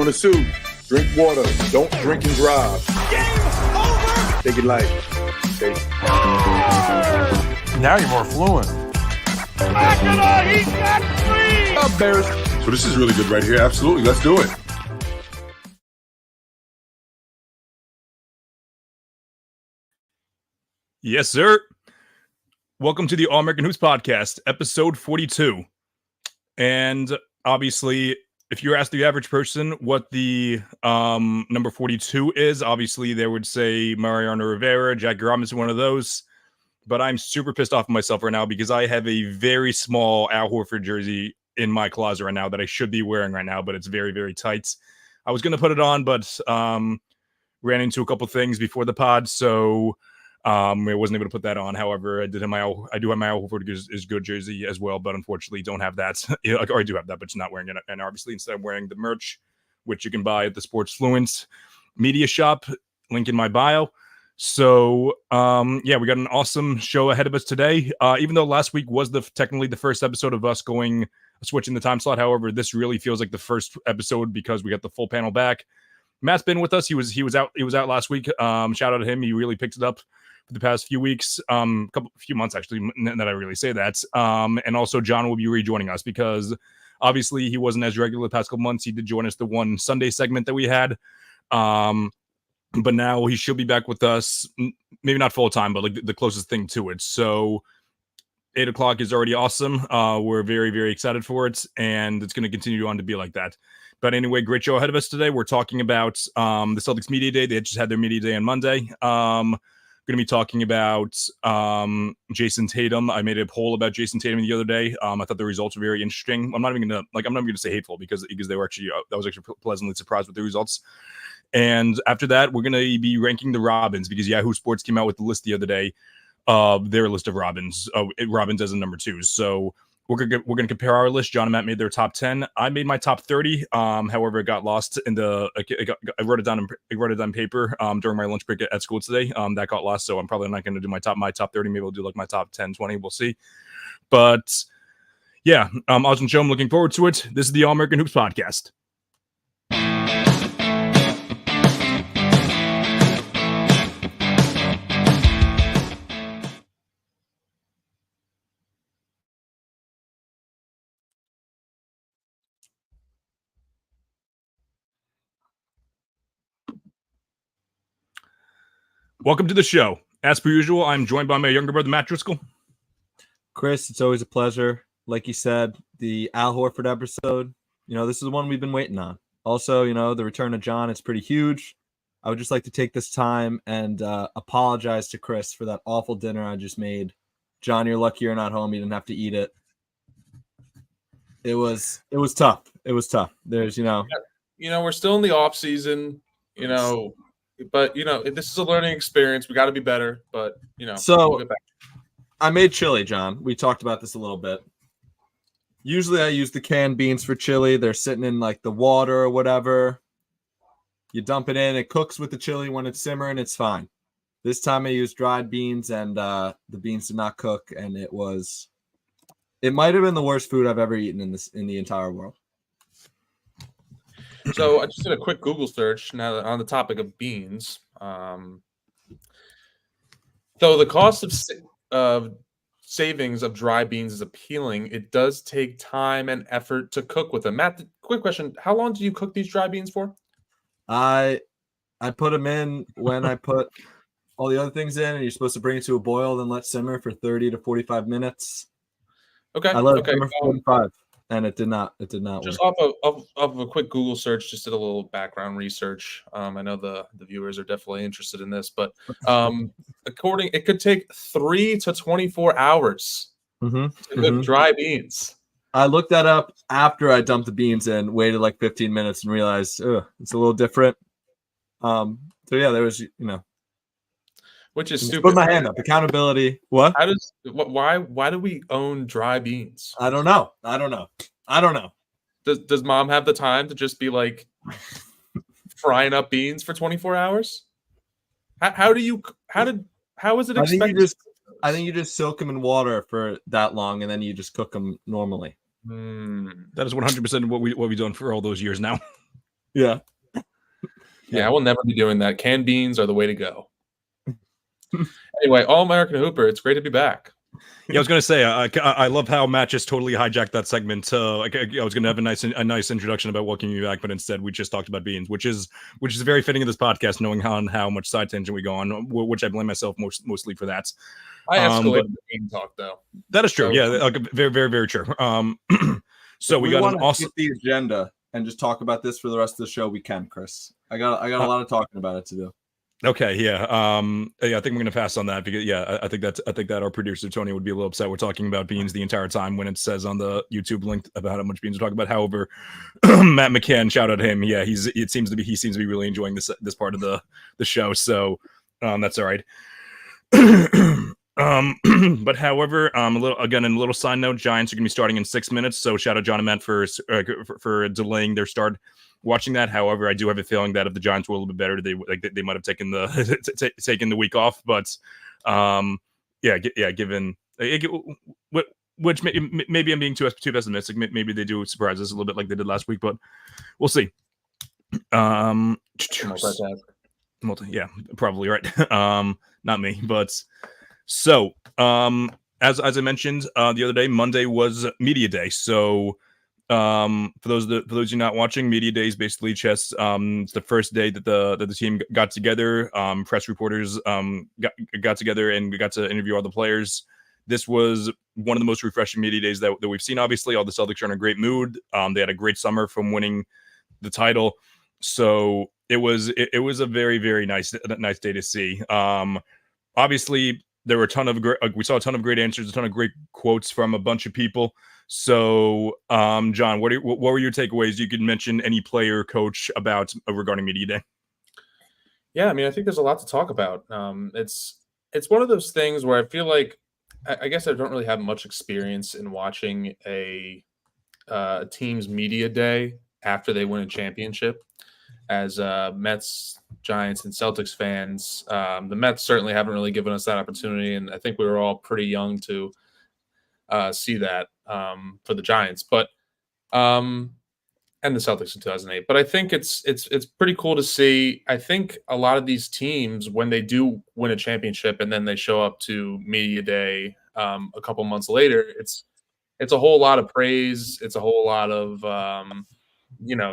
on the suit. Drink water. Don't drink and drive. Game over! Take it light. Okay. Now you're more fluent. He's got three! Up, Bears. So this is really good right here. Absolutely. Let's do it. Yes, sir. Welcome to the All American Hoops Podcast, episode 42. And obviously, if you ask the average person what the number 42 is, obviously they would say Mariano Rivera, Jackie Robinson, one of those. But I'm super pissed off at myself right now because I have a very small Al Horford jersey in my closet right now that I should be wearing right now, but it's very, very tight. I was going to put it on, but ran into a couple things before the pod, so I wasn't able to put that on. However, I do have my Al Horford is good jersey as well, but unfortunately don't have that. Or I do have that, but just not wearing it. And obviously instead I'm wearing the merch, which you can buy at the Sports Fluent Media Shop, link in my bio. So yeah, we got an awesome show ahead of us today. Even though last week was technically the first episode of us switching the time slot. However, this really feels like the first episode because we got the full panel back. Matt's been with us. He was out last week. Shout out to him. He really picked it up for the past few weeks, few months actually, that I really say that. And also John will be rejoining us because obviously he wasn't as regular the past couple months. He did join us the one Sunday segment that we had. But now he should be back with us, maybe not full time, but like the closest thing to it. So 8 o'clock is already awesome. We're very, very excited for it, and it's going to continue on to be like that. But anyway, great show ahead of us today. We're talking about the Celtics Media Day. They just had their Media Day on Monday. Going to be talking about Jayson Tatum. I made a poll about Jayson Tatum the other day. I thought the results were very interesting. I'm not even going to say hateful because they were actually I was actually pleasantly surprised with the results. And after that, we're going to be ranking the Robins because Yahoo Sports came out with the list the other day of their list of Robins. Robins as a number 2. So we're gonna compare our list. John and Matt made their top 10. I made my top 30. However, it got lost in I wrote it down on paper during my lunch break at school today. That got lost, so I'm probably not going to do my top 30. Maybe I'll do like my top 10, 20. We'll see. But yeah, awesome show. I'm looking forward to it. This is the All American Hoops Podcast. Welcome to the show. As per usual, I'm joined by my younger brother, Matt Driscoll. Chris, it's always a pleasure. Like you said, the Al Horford episode, this is the one we've been waiting on. Also, the return of John is pretty huge. I would just like to take this time and apologize to Chris for that awful dinner I just made. John, you're lucky you're not home. You didn't have to eat it. It was tough. It was tough. There's, we're still in the off season, but this is a learning experience. We got to be better, but So we'll get back. I made chili, John. We talked about this a little bit. Usually I use the canned beans for chili. They're sitting in like the water or whatever. You dump it in, it cooks with the chili. When it's simmering, it's fine. This time I used dried beans, and the beans did not cook, and it might have been the worst food I've ever eaten in the entire world. So I just did a quick Google search now on the topic of beans. Though the cost of savings of dry beans is appealing, it does take time and effort to cook with them. Matt, quick question: how long do you cook these dry beans for? I put them in when I put all the other things in, and you're supposed to bring it to a boil, then let simmer for 30 to 45 minutes. Okay. I let it simmer for 45. And it did not Just work. off of a quick Google search, just did a little background research. I know the viewers are definitely interested in this, but it could take 3 to 24 hours to cook dry beans. I looked that up after I dumped the beans in, waited like 15 minutes, and realized it's a little different. So yeah, there was which is stupid. Put my hand up. Accountability. What? Why do we own dry beans? I don't know. Does mom have the time to just be like frying up beans for 24 hours? How is it expected? I think you just soak them in water for that long, and then you just cook them normally. That is 100% what we've done for all those years now. Yeah. Yeah, I will never be doing that. Canned beans are the way to go. Anyway, All-American Hooper, it's great to be back. Yeah, I was gonna say I love how Matt just totally hijacked that segment. I was gonna have a nice introduction about welcoming you back, but instead we just talked about beans, which is very fitting of this podcast, knowing how much side tangent we go on, which I blame myself mostly for that. I escalated but the bean talk though. that is true. So- Yeah, like, very very very true. So we got want an to awesome. skip the agenda and just talk about this for the rest of the show. We can, Chris. I got a lot of talking about it to do. Okay, yeah. Yeah, I think we're gonna pass on that because I think that our producer Tony would be a little upset. We're talking about beans the entire time when it says on the YouTube link about how much beans we're talking about. However, Matt McCann, shout out to him. Yeah, he seems to be really enjoying this part of the show. So that's all right. But however, a little side note, Giants are gonna be starting in 6 minutes. So shout out John and Matt for delaying their start. Watching that, however, I do have a feeling that if the Giants were a little bit better, they might have taken the taken the week off. But given which maybe I'm being too pessimistic. Maybe they do surprise us a little bit like they did last week, but we'll see. Yeah, probably right. Not me, but so as I mentioned the other day, Monday was media day. So for those of you not watching, media day is basically just it's the first day that the team got together. Press reporters got together and we got to interview all the players. This was one of the most refreshing media days that we've seen. Obviously, all the Celtics are in a great mood. They had a great summer from winning the title, so it was a very very nice day to see. Obviously, there were we saw a ton of great answers, a ton of great quotes from a bunch of people. So, John, what were your takeaways? You could mention any player, coach regarding media day. Yeah, I mean, I think there's a lot to talk about. It's one of those things where I feel like I guess I don't really have much experience in watching a team's media day after they win a championship. As Mets, Giants, and Celtics fans, the Mets certainly haven't really given us that opportunity, and I think we were all pretty young to see that for the Giants, but and the Celtics in 2008. But I think it's pretty cool to see. I think a lot of these teams, when they do win a championship and then they show up to media day a couple months later, it's a whole lot of praise. It's a whole lot of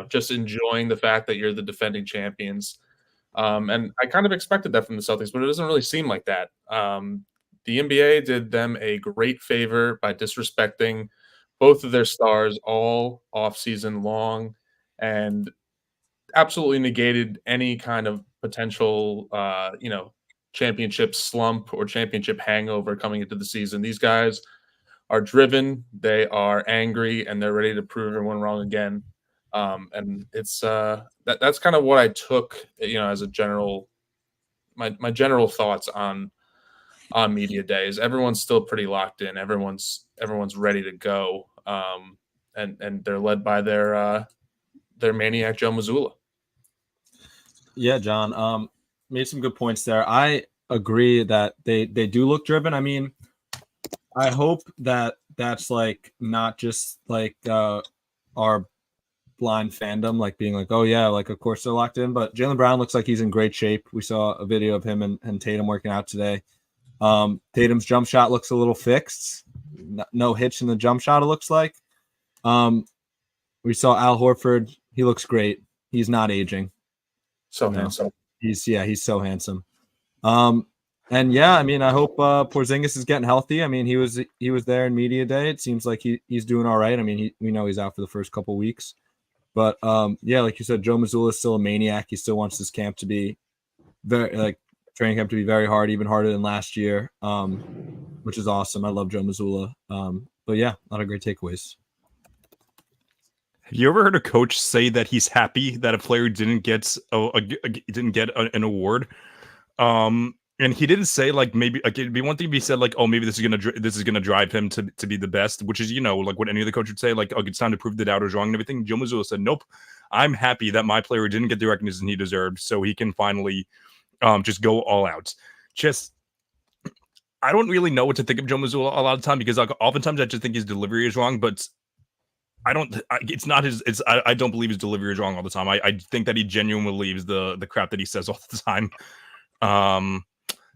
just enjoying the fact that you're the defending champions. And I kind of expected that from the Celtics, but it doesn't really seem like that. The NBA did them a great favor by disrespecting both of their stars all offseason long and absolutely negated any kind of potential, championship slump or championship hangover coming into the season. These guys are driven, they are angry, and they're ready to prove everyone wrong again. And it's that's kind of what I took, as a general, my general thoughts on media days. Everyone's still pretty locked in. Everyone's ready to go. And they're led by their maniac Joe Mazzulla. Yeah, John. Made some good points there. I agree that they do look driven. I mean, I hope that that's like not just like our blind fandom, like being like, oh yeah, like of course they're locked in. But Jaylen Brown looks like he's in great shape. We saw a video of him and Tatum working out today. Tatum's jump shot looks a little fixed. No hitch in the jump shot, it looks like. We saw Al Horford. He looks great. He's not aging. So handsome. He's so handsome. And yeah, I mean, I hope Porzingis is getting healthy. I mean, he was there in media day. It seems like he's doing all right. I mean, we know he's out for the first couple weeks. But yeah, like you said, Joe Mazzulla is still a maniac. He still wants this camp to be training camp to be very hard, even harder than last year, which is awesome. I love Joe Mazzulla. But yeah, a lot of great takeaways. Have you ever heard a coach say that he's happy that a player didn't get an award? And he didn't say like maybe like it'd be one thing if he said like, oh, maybe this is gonna drive him to be the best, which is like what any other coach would say, like, oh, it's time to prove the doubters wrong and everything. Joe Mazzulla said, nope, I'm happy that my player didn't get the recognition he deserved, so he can finally just go all out. I don't really know what to think of Joe Mazzulla a lot of the time because like oftentimes I just think his delivery is wrong, but It's not his. I don't believe his delivery is wrong all the time. I think that he genuinely believes the crap that he says all the time.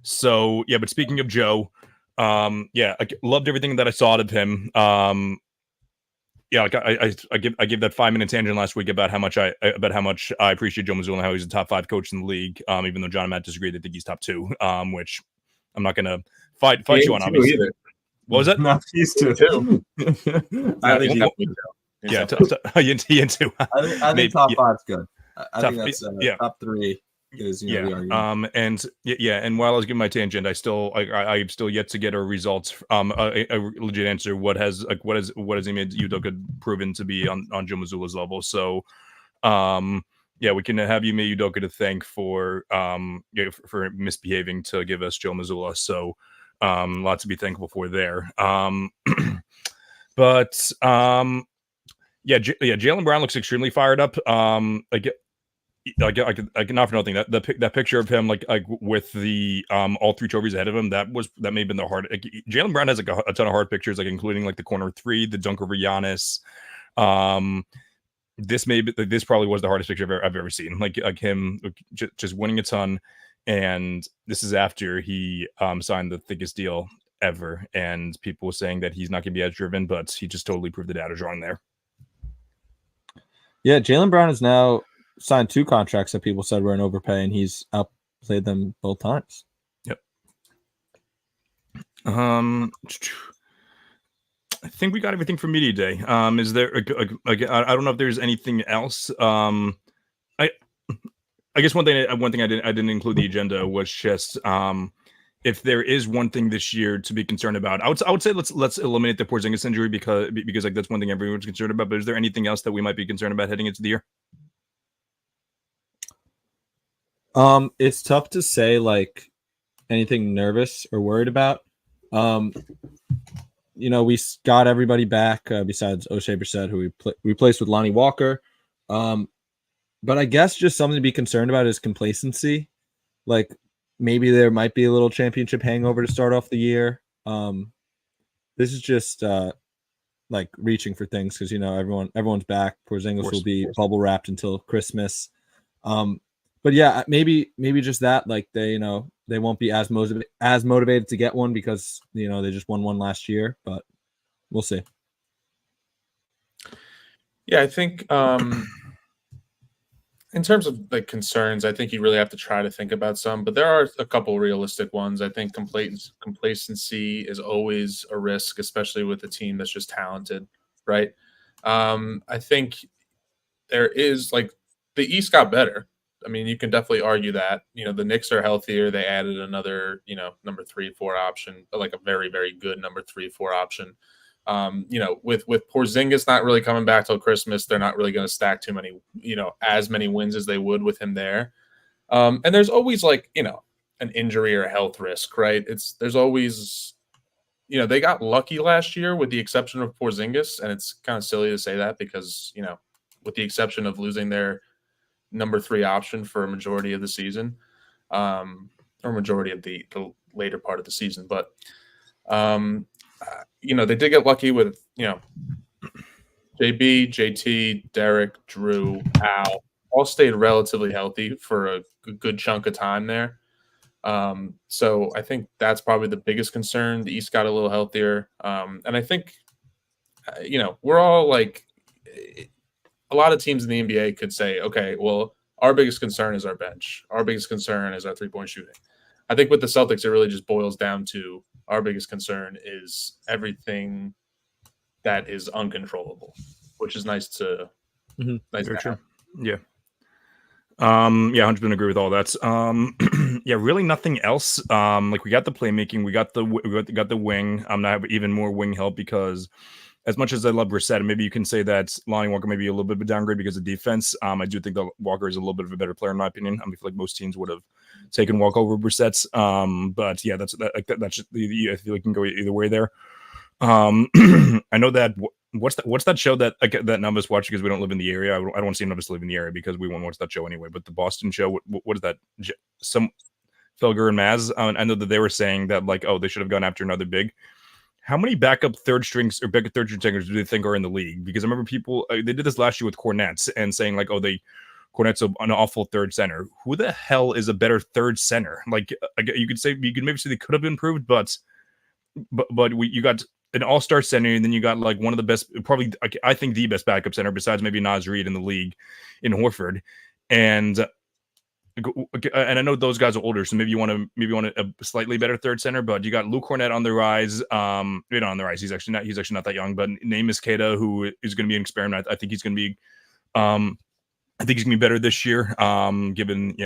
So yeah, but speaking of Joe, yeah, I loved everything that I saw out of him. Yeah, like I give that 5-minute tangent last week about how much I appreciate Joe Mazzulla and how he's a top 5 coach in the league. Even though John and Matt disagree, they think he's top 2. Which I'm not gonna fight you on. Obviously, either. What was it? Not these two. Too. I think Yeah, he into. I think top 5's good. I Top- think that's yeah. top 3 is the Yeah. argument. And while I was giving my tangent, I'm still yet to get a results. A legit answer. What has Ime Udoka proven to be on Joe Mazzulla's level? So, yeah, we can have Ime Udoka to thank for misbehaving to give us Joe Mazzulla. So, lots to be thankful for there. But yeah, Jaylen Brown looks extremely fired up. I can not for nothing that picture of him like with the all 3 trophies ahead of him, that may have been the hard. Jaylen Brown has like a ton of hard pictures, like including like the corner 3, the dunk over Giannis. This probably was the hardest picture I've ever seen. Like him just winning a ton, and this is after he signed the thickest deal ever, and people were saying that he's not going to be as driven, but he just totally proved the data wrong there. Yeah, Jaylen Brown has now signed 2 contracts that people said were an overpay, and he's outplayed them both times. Yep. I think we got everything for media day. Is there? I don't know if there's anything else. I guess one thing I didn't include the agenda was just if there is one thing this year to be concerned about, I would say let's eliminate the Porzingis injury because like that's one thing everyone's concerned about. But is there anything else that we might be concerned about heading into the year? It's tough to say like anything nervous or worried about. We got everybody back besides O'Shea Brissett, who we replaced with Lonnie Walker. But I guess just something to be concerned about is complacency. Like maybe there might be a little championship hangover to start off the year. This is just like reaching for things because everyone's back. Porzingis will be bubble wrapped until Christmas. But yeah, maybe just that, like they won't be as motivated to get one because they just won one last year, but we'll see. Yeah, I think in terms of like concerns, I think you really have to try to think about some, but there are a couple realistic ones. I think complacency is always a risk, especially with a team that's just talented, right? I think there is like the East got better. I mean, you can definitely argue that, the Knicks are healthier. They added another, number 3-4 option, like a very, very good number 3-4 option. With Porzingis not really coming back till Christmas, they're not really going to stack too many, as many wins as they would with him there. And there's always like, an injury or a health risk, right? There's always, they got lucky last year with the exception of Porzingis. And it's kind of silly to say that because, with the exception of losing their number 3 option for a majority of the season, or majority of the later part of the season. But, they did get lucky with, JB, JT, Derek, Drew, Al, all stayed relatively healthy for a good chunk of time there. So I think that's probably the biggest concern. The East got a little healthier. And I think, we're all like, a lot of teams in the NBA could say, okay, well, our biggest concern is our bench. Our biggest concern is our 3-point shooting. I think with the Celtics, it really just boils down to our biggest concern is everything that is uncontrollable, which is nice to nice to have. Yeah. 100% agree with all that. Yeah, really nothing else. Like we got the playmaking, we got the wing. I'm not even more wing help because as much as I love Brissett, and maybe you can say that Lonnie Walker may be a little bit of a downgrade because of defense. I do think that Walker is a little bit of a better player in my opinion. I feel like most teams would have taken Walker over Brissett. But yeah, that's just, I feel like you can go either way there. I know that what's that show that that none of us watch because we don't live in the area. I don't want to see none of us live in the area because we won't watch that show anyway. But the Boston show, what is that? Some Felger and Maz. I know that they were saying that like, oh, they should have gone after another big. how many backup third string centers do they think are in the league? Because I remember people they did this last year with Cornette and saying like, oh, Cornette's an awful third center. Who the hell is a better third center? Like you could maybe say they could have improved, but you got an all-star center, and then you got like one of the best, probably I think the best backup center besides maybe Naz Reid in the league in Horford, and I know those guys are older, so maybe you want a slightly better third center, but you got Luke Cornette on the rise. On the rise. He's actually not that young, but Namus Keita, who is going to be an experiment. I think he's going to be I think he's gonna be better this year, given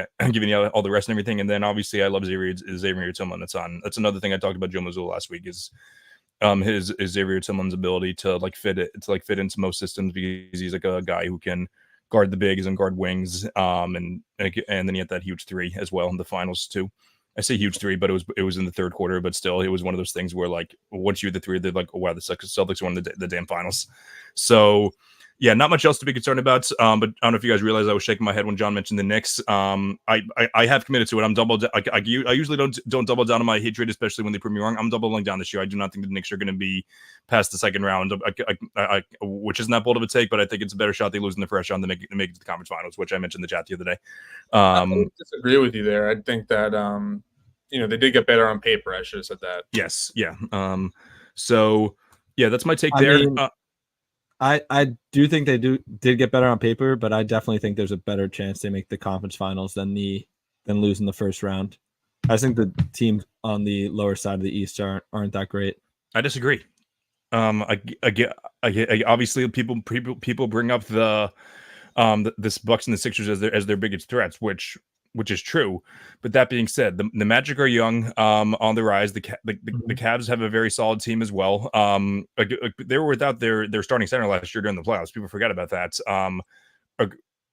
all the rest and everything. And then obviously, I love Xavier Tillman. That's another thing I talked about Joe Mazzulla last week is his Xavier Tillman's ability to fit into most systems, because he's like a guy who can guard the bigs and guard wings, and then he had that huge three as well in the finals too. I say huge three, but it was in the third quarter, but still, it was one of those things where like once you hit the three, they're like, oh wow, the Celtics won the damn finals. So. Yeah, not much else to be concerned about. But I don't know if you guys realize I was shaking my head when John mentioned the Knicks. I have committed to it. I usually don't double down on my hatred, especially when they prove me wrong. I'm doubling down this year. I do not think the Knicks are going to be past the second round, which isn't that bold of a take, but I think it's a better shot they lose in the first round than make it to the conference finals, which I mentioned in the chat the other day. I disagree with you there. I think that they did get better on paper. I should have said that. Yes, yeah. So yeah, that's my take there. I do think they did get better on paper, but I definitely think there's a better chance they make the conference finals than lose in the first round. I think the teams on the lower side of the East aren't that great. I disagree. Obviously people bring up this Bucks and the Sixers as their biggest threats, which is true. But that being said, the Magic are young, on the rise. The Cavs have a very solid team as well. They were without their starting center last year during the playoffs. People forget about that.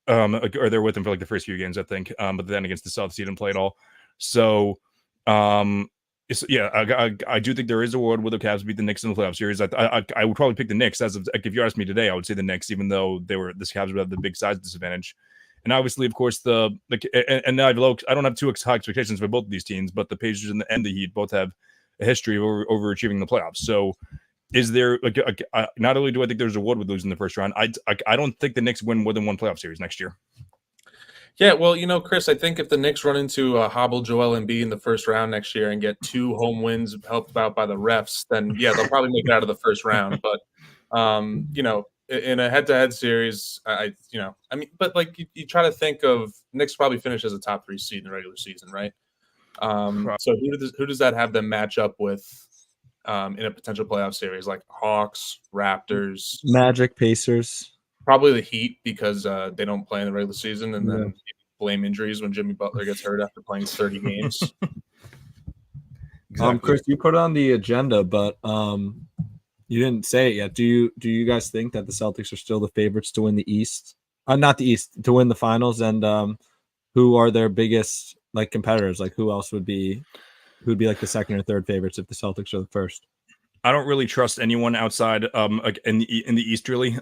Or they're with them for like the first few games, I think. But then against the Celtics, he didn't play at all. So, I do think there is a world where the Cavs beat the Knicks in the playoff series. I would probably pick the Knicks if you asked me today. I would say the Knicks, even though the Cavs would have the big size disadvantage. And obviously, of course, and now I don't have too high expectations for both of these teams, but the Pacers and the Heat both have a history of overachieving the playoffs. So, is there not only do I think there's a wood with losing the first round, I don't think the Knicks win more than one playoff series next year. Yeah, well, Chris, I think if the Knicks run into hobble Joel Embiid in the first round next year and get 2 home wins helped out by the refs, then yeah, they'll probably make it out of the first round. But in a head-to-head series, but like you try to think of Knicks probably finish as a top 3 seed in the regular season, right? So who does that have them match up with in a potential playoff series? Like Hawks, Raptors, Magic, Pacers, probably the Heat, because they don't play in the regular season, and then blame injuries when Jimmy Butler gets hurt after playing 30 games. Exactly. Chris, you put it on the agenda, but you didn't say it yet. Do you guys think that the Celtics are still the favorites to win the East? Not the East, to win the finals, and who are their biggest like competitors? Like who would be like the second or third favorites if the Celtics are the first? I don't really trust anyone outside in the East really.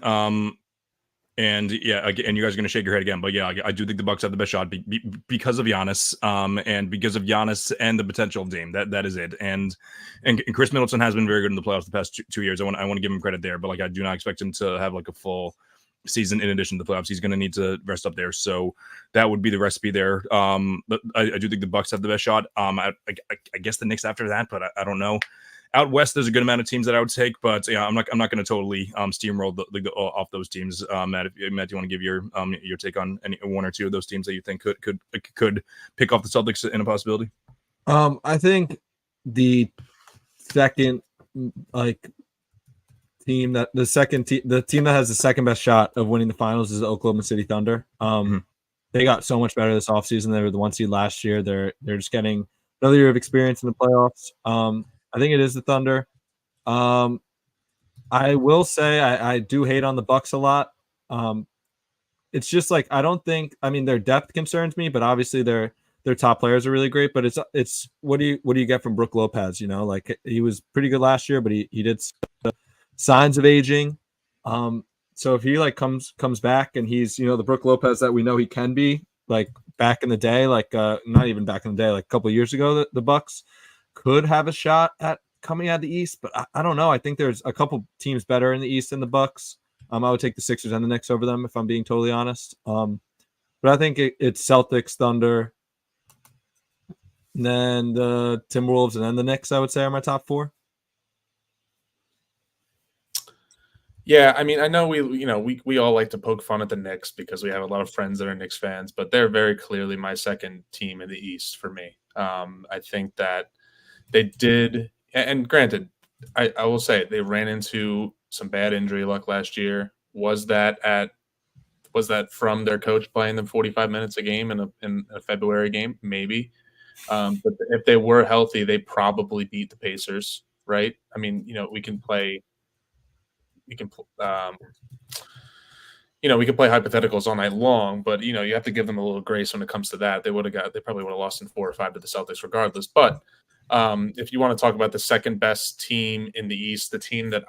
And yeah, again, you guys are going to shake your head again, but yeah, I do think the Bucks have the best shot because of Giannis, and because of Giannis and the potential of Dame. That is it. And Chris Middleton has been very good in the playoffs the past 2 years. I want to give him credit there, but like I do not expect him to have like a full season in addition to the playoffs. He's going to need to rest up there. So that would be the recipe there. But I do think the Bucks have the best shot. I guess the Knicks after that, but I don't know. Out west, there's a good amount of teams that I would take, but yeah, I'm not going to totally steamroll off those teams. Matt, do you want to give your take on any one or two of those teams that you think could pick off the Celtics in a possibility? I think the second team that the team that has the second best shot of winning the finals is the Oklahoma City Thunder. They got so much better this offseason. They were the 1 seed last year. They're just getting another year of experience in the playoffs. I think it is the Thunder. I will say I do hate on the Bucks a lot. It's just like their depth concerns me, but obviously their top players are really great. But it's what do you get from Brook Lopez? Like he was pretty good last year, but he did signs of aging. So if he like comes back and he's the Brook Lopez that we know he can be, like back in the day, like not even back in the day, like a couple of years ago, the Bucks could have a shot at coming out of the East, but I don't know. I think there's a couple teams better in the East than the Bucks. I would take the Sixers and the Knicks over them if I'm being totally honest. But I think it's Celtics, Thunder, and then the Timberwolves, and then the Knicks, I would say, are my top 4. Yeah, I mean, I know we all like to poke fun at the Knicks because we have a lot of friends that are Knicks fans, but they're very clearly my second team in the East for me. I think that they did, and granted, I will say they ran into some bad injury luck last year. Was that from their coach playing them 45 minutes a game in a February game? Maybe. But if they were healthy, they probably beat the Pacers, right? I mean, we can play hypotheticals all night long, but you have to give them a little grace when it comes to that. They probably would have lost in 4 or 5 to the Celtics regardless. But if you want to talk about the second best team in the East, the team that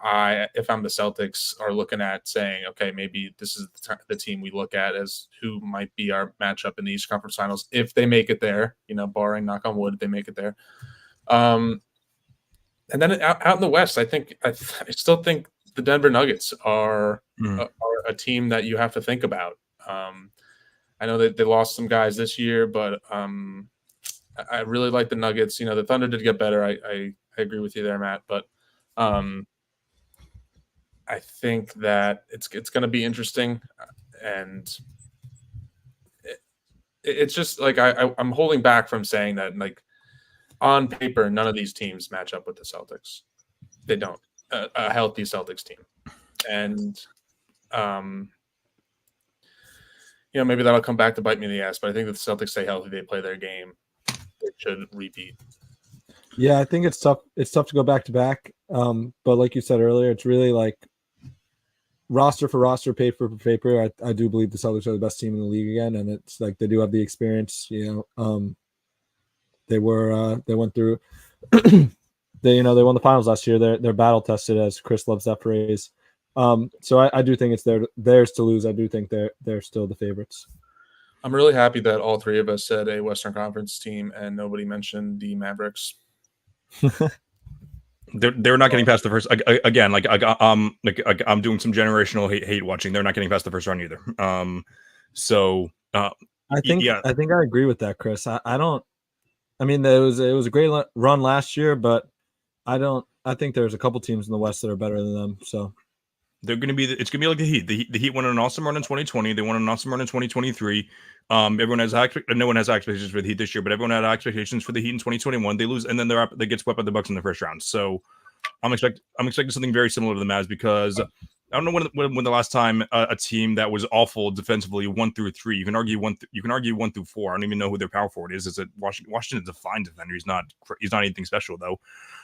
if I'm the Celtics, are looking at saying, okay, maybe this is the team we look at as who might be our matchup in the East Conference Finals if they make it there, barring knock on wood, if they make it there. And then out in the West, I still think the Denver Nuggets are a team that you have to think about. I know that they lost some guys this year, but I really like the Nuggets. The Thunder did get better. I agree with you there, Matt. But I think that it's going to be interesting, and it's just like I'm holding back from saying that. Like on paper, none of these teams match up with the Celtics. They don't. A healthy Celtics team, and maybe that'll come back to bite me in the ass. But I think that the Celtics stay healthy, they play their game, they should repeat. Yeah, I think it's tough. It's tough to go back to back. But like you said earlier, it's really like roster for roster, paper for paper. I do believe the Celtics are the best team in the league again, and it's like they do have the experience. They went through. They won the finals last year. They're battle tested, as Chris loves that phrase. So I do think it's theirs to lose. I do think they're still the favorites. I'm really happy that all 3 of us said a Western Conference team and nobody mentioned the Mavericks. They're not getting past the first again. I'm doing some generational hate watching. They're not getting past the first round either. I think I agree with that, Chris. I don't. I mean, it was a great run last year, but I think there's a couple teams in the West that are better than them. So they're going to be. It's going to be like the Heat. The Heat won an awesome run in 2020. They won an awesome run in 2023. Everyone has no one has expectations for the Heat this year, but everyone had expectations for the Heat in 2021. They lose, and then they get swept by the Bucks in the first round. So I'm expecting something very similar to the Mavs because I don't know when the last time a team that was awful defensively 1 through 3. You can argue 1 through 4. I don't even know who their power forward is. Is it Washington? Washington's a fine defender. He's not anything special though.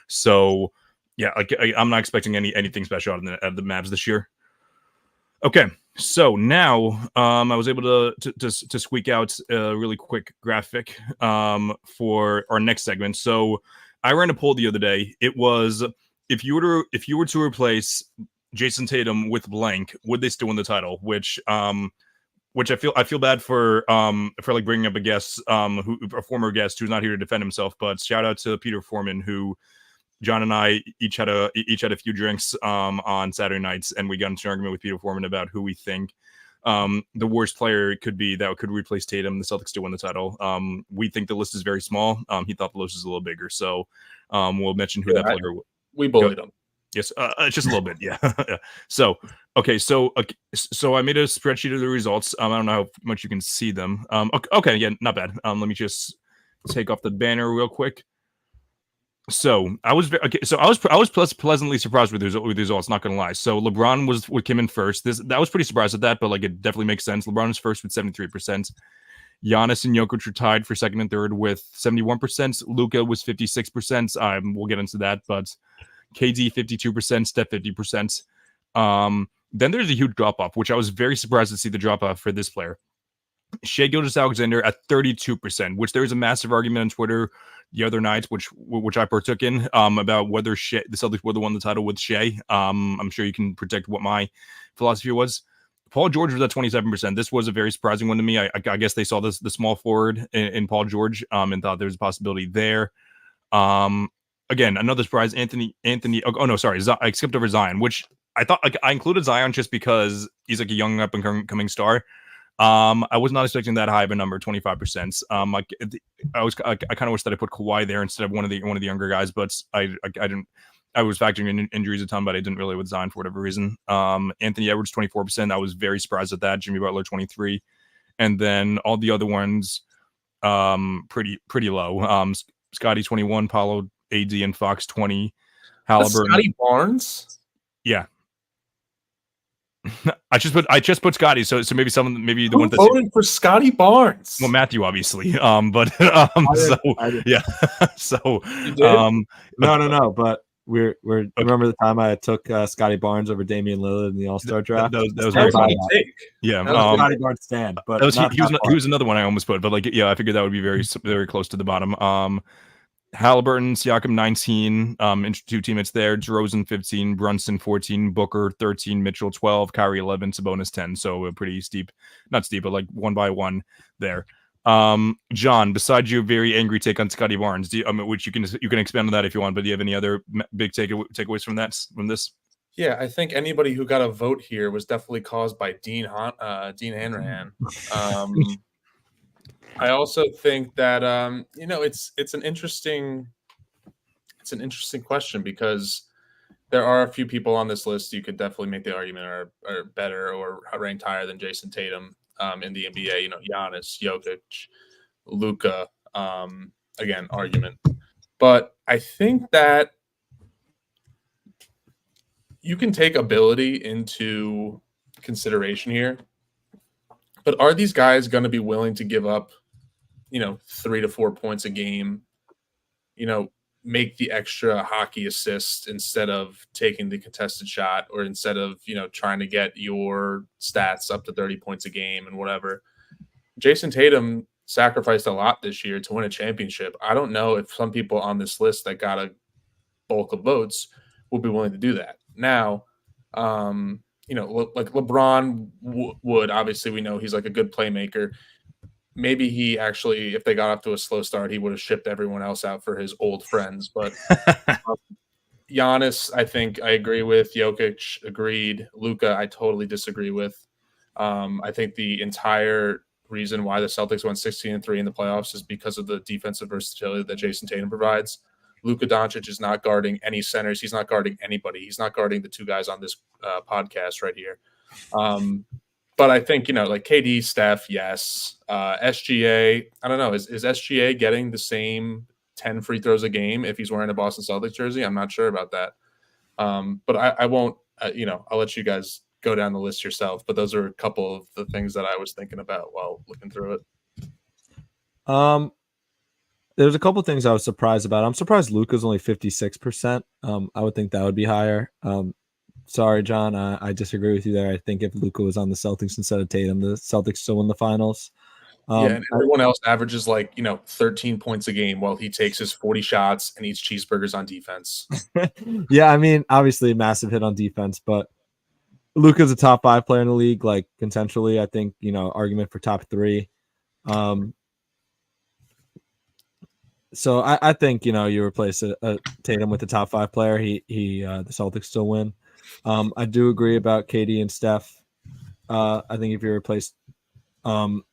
So yeah, I'm not expecting anything special out of the Mavs this year. Okay, so now I was able to squeak out a really quick graphic for our next segment. So I ran a poll the other day. It was if you were to replace Jayson Tatum with blank, would they still win the title? Which I feel bad for like bringing up a guest, a former guest who's not here to defend himself. But shout out to Peter Foreman, who John and I each had a few drinks on Saturday nights, and we got into an argument with Peter Foreman about who we think the worst player could be that could replace Tatum. The Celtics still win the title. We think the list is very small. He thought the list was a little bigger, so we'll mention who that player was. We bullied him. Yes, just a little bit, yeah. So I made a spreadsheet of the results. I don't know how much you can see them. Okay, yeah, not bad. Let me just take off the banner real quick. So I was pleasantly surprised with the results. Not gonna lie. So LeBron came in first. I was pretty surprised at that, but like it definitely makes sense. LeBron is first with 73%. Giannis and Jokic were tied for second and third with 71%. Luka was 56%. We'll get into that, but KD 52%, Steph 50%. Then there's a huge drop off, which I was very surprised to see the drop off for this player. Shai Gilgeous-Alexander at 32%, which there was a massive argument on Twitter the other night, which I partook in, about whether the Celtics would have won the title with Shai. I'm sure you can predict what my philosophy was. Paul George was at 27%. This was a very surprising one to me. I guess they saw the small forward in Paul George and thought there was a possibility there. again, another surprise. Anthony. Oh no, sorry. I skipped over Zion, which I thought I included Zion just because he's like a young up and coming star. I was not expecting that high of a number, 25%. I kind of wish that I put Kawhi there instead of one of the younger guys, but I didn't. I was factoring in injuries a ton, but I didn't really with Zion for whatever reason. Anthony Edwards 24%. I was very surprised at that. Jimmy Butler 23%, and then all the other ones pretty low. Scotty 21, Paulo, AD, and Fox 20. Halliburton. Scotty Barnes. Yeah. I just put Scotty, so maybe the one that's voting for Scotty Barnes. Well, Matthew obviously, but yeah, so no, but we're remember the time I took Scotty Barnes over Damian Lillard in the All-Star draft. That was very funny. Yeah, Scotty Barnes stand, but he was another one I almost put, but like I figured that would be very close to the bottom. Halliburton, Siakam 19, two teammates there. DeRozan 15, Brunson 14, Booker 13, Mitchell 12, Kyrie 11, Sabonis 10. So a pretty steep, not steep, but like one by one there. John, besides your very angry take on Scotty Barnes, which you can expand on that if you want, but do you have any other big takeaways from this? Yeah, I think anybody who got a vote here was definitely caused by Dean Hanrahan. I also think that it's an interesting question because there are a few people on this list you could definitely make the argument are better or ranked higher than Jayson Tatum in the NBA. Giannis, Jokic, Luka. Again, argument, but I think that you can take ability into consideration here. But are these guys going to be willing to give up 3 to 4 points a game, make the extra hockey assist instead of taking the contested shot or instead of, trying to get your stats up to 30 points a game and whatever? Jayson Tatum sacrificed a lot this year to win a championship. I don't know if some people on this list that got a bulk of votes would be willing to do that. Now, like LeBron would, obviously we know he's like a good playmaker. Maybe he actually, if they got off to a slow start, he would have shipped everyone else out for his old friends. But Giannis, I think I agree with. Jokic, agreed. Luka, I totally disagree with. I think the entire reason why the Celtics went 16-3 in the playoffs is because of the defensive versatility that Jayson Tatum provides. Luka Doncic is not guarding any centers. He's not guarding anybody. He's not guarding the two guys on this podcast right here. But I think, like KD, Steph, yes. SGA, I don't know. Is SGA getting the same 10 free throws a game if he's wearing a Boston Celtics jersey? I'm not sure about that. But I won't, I'll let you guys go down the list yourself. But those are a couple of the things that I was thinking about while looking through it. There's a couple of things I was surprised about. I'm surprised Luka's only 56%. I would think that would be higher. Sorry, John. I disagree with you there. I think if Luka was on the Celtics instead of Tatum, the Celtics still win the finals. And everyone else averages 13 points a game while he takes his 40 shots and eats cheeseburgers on defense. Yeah, I mean, obviously a massive hit on defense, but Luka's a top 5 player in the league, like consensually. I think, argument for top 3. So I think, you replace a Tatum with a top 5 player. The Celtics still win. I do agree about KD and Steph. I think if you replace Tatum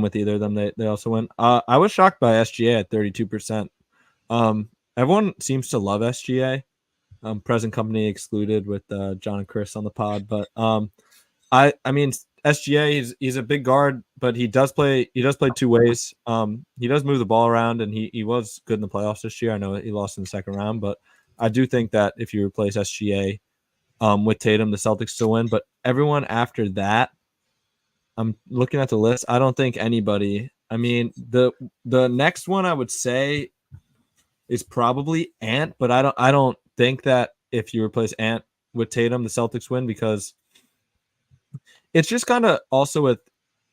with either of them, they also win. I was shocked by SGA at 32%. Everyone seems to love SGA. Present company excluded with John and Chris on the pod. But I mean, SGA, he's a big guard, but he does play 2 ways. He does move the ball around, and he was good in the playoffs this year. I know he lost in the second round, but I do think that if you replace SGA with Tatum, the Celtics still win. But everyone after that, I'm looking at the list. I don't think anybody. I mean, the next one I would say is probably Ant, but I don't think that if you replace Ant with Tatum, the Celtics win, because it's just kind of also with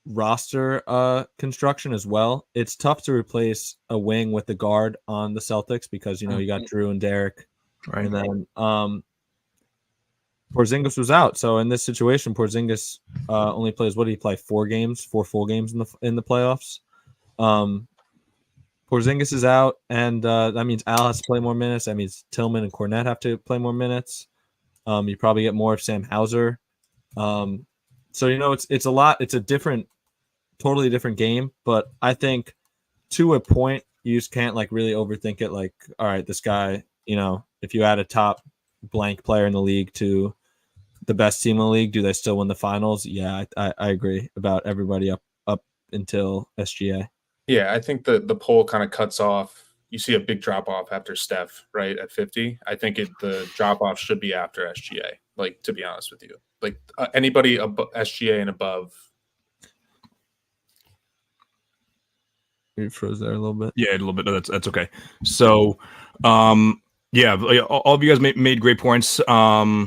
roster construction as well. It's tough to replace a wing with the guard on the Celtics because you got Drew and Derek, right? And then Porzingis was out, so in this situation, Porzingis only plays. What did he play? 4 full games in the playoffs. Porzingis is out, and that means Al has to play more minutes. That means Tillman and Cornette have to play more minutes. You probably get more of Sam Hauser. So it's a lot. It's a totally different game. But I think to a point, you just can't like really overthink it. Like, all right, this guy, if you add a top blank player in the league to the best team in the league, do they still win the finals? Yeah, I agree about everybody up until SGA. Yeah, I think the poll kind of cuts off. You see a big drop off after Steph, right, at 50. I think the drop off should be after SGA. Like, to be honest with you, like anybody SGA and above. You froze there a little bit. Yeah, a little bit. No, that's okay. So, yeah, all of you guys made great points. I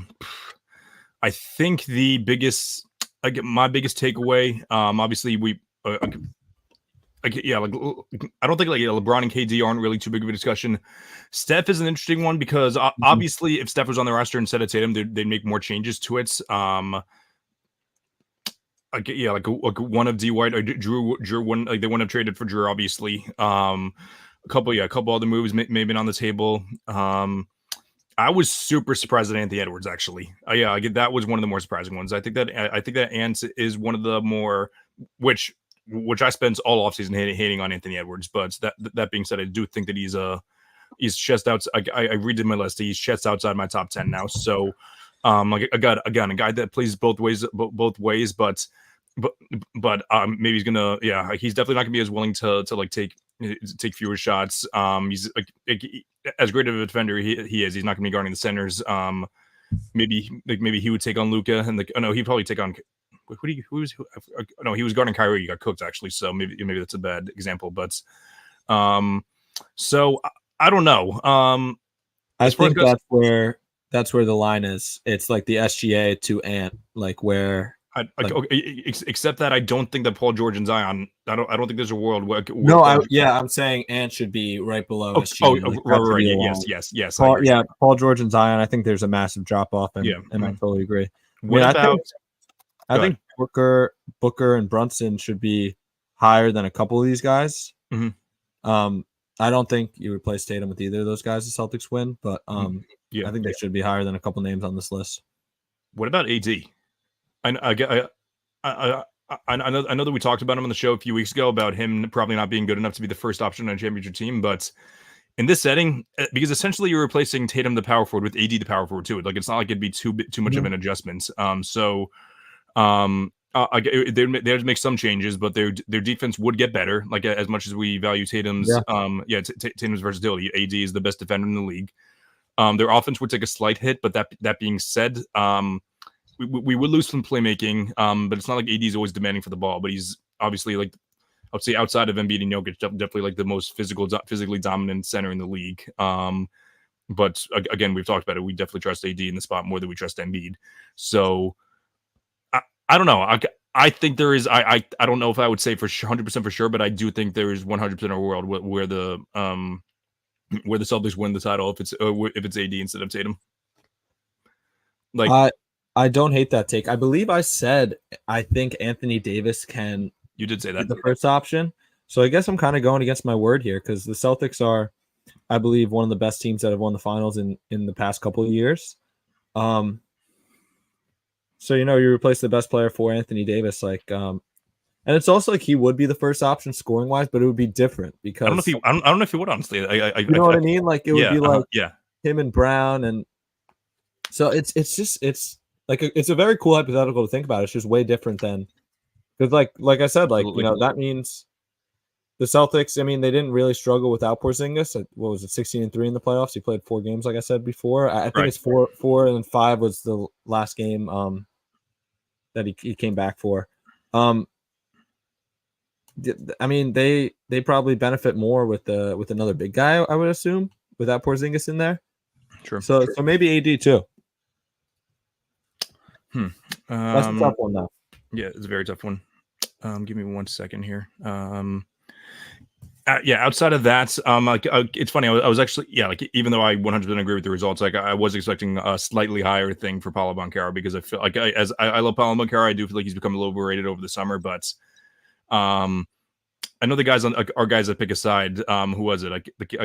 think my biggest takeaway, obviously I don't think like LeBron and KD aren't really too big of a discussion. Steph is an interesting one because obviously if Steph was on the roster instead of Tatum, they'd make more changes to it. Like one of D White or Drew one, like they wouldn't have traded for Drew, obviously. A couple other moves may have been on the table. I was super surprised at Anthony Edwards, actually. That was one of the more surprising ones. I think that Ant is one of the more which I spent all offseason hating on Anthony Edwards. But that being said, I do think that he's chest out. I redid my list. He's chest outside my top 10 now. So, like a guy that plays both ways, but maybe he's gonna. Yeah, he's definitely not gonna be as willing to like take fewer shots. He's like as great of a defender he is. He's not gonna be guarding the centers. Maybe he would take on Luka and he'd probably take on. He was guarding Kyrie. He got cooked actually, so maybe that's a bad example. But so I don't know. I think that's where the line is. It's like the SGA to Ant, like where. Except that I don't think that Paul George and Zion. I don't think there's a world where. I'm saying Ant should be right below SGA. Right. Yes. Paul George and Zion. I think there's a massive drop off, and I totally agree. I think Booker and Brunson should be higher than a couple of these guys. Mm-hmm. I don't think you replace Tatum with either of those guys. The Celtics win, but I think they should be higher than a couple names on this list. What about AD? I know that we talked about him on the show a few weeks ago about him probably not being good enough to be the first option on a championship team, but in this setting, because essentially you're replacing Tatum the power forward with AD the power forward too. Like it's not like it'd be too much of an adjustment. They'd make some changes, but their defense would get better. Like as much as we value Tatum's Tatum's versatility, AD is the best defender in the league. Their offense would take a slight hit, but that being said, we would lose some playmaking. But it's not like AD is always demanding for the ball. But he's obviously like I would say outside of Embiid and Jokic, definitely like the most physically dominant center in the league. But again, we've talked about it. We definitely trust AD in the spot more than we trust Embiid. So. I don't know. I think there is. I don't know if I would say for 100% for sure, but I do think there is 100% a world where the Celtics win the title if it's AD instead of Tatum. Like I don't hate that take. I believe I said I think Anthony Davis can. You did say that the first option. So I guess I'm kind of going against my word here because the Celtics are, I believe, one of the best teams that have won the finals in the past couple of years. So, you replace the best player for Anthony Davis, and it's also like he would be the first option scoring wise, but it would be different because I don't know if he would honestly. You know what I mean? Like it would be like him and Brown, and so it's a very cool hypothetical to think about. It's just way different than because like I said, that means the Celtics. I mean, they didn't really struggle without Porzingis. What was it, 16-3 in the playoffs? He played 4 games, like I said before. I think it's 4 and 5 was the last game. That he came back for. I mean, they probably benefit more with another big guy, I would assume, without Porzingis in there. Sure. So maybe AD too. That's a tough one though. Yeah, it's a very tough one. Give me 1 second here. Outside of that, it's funny. I was actually, even though I 100% agree with the results, I was expecting a slightly higher thing for Paolo Banchero because I feel like I love Paolo Banchero. I do feel like he's become a little overrated over the summer, but I know the guys on our guys that pick a side. Who was it?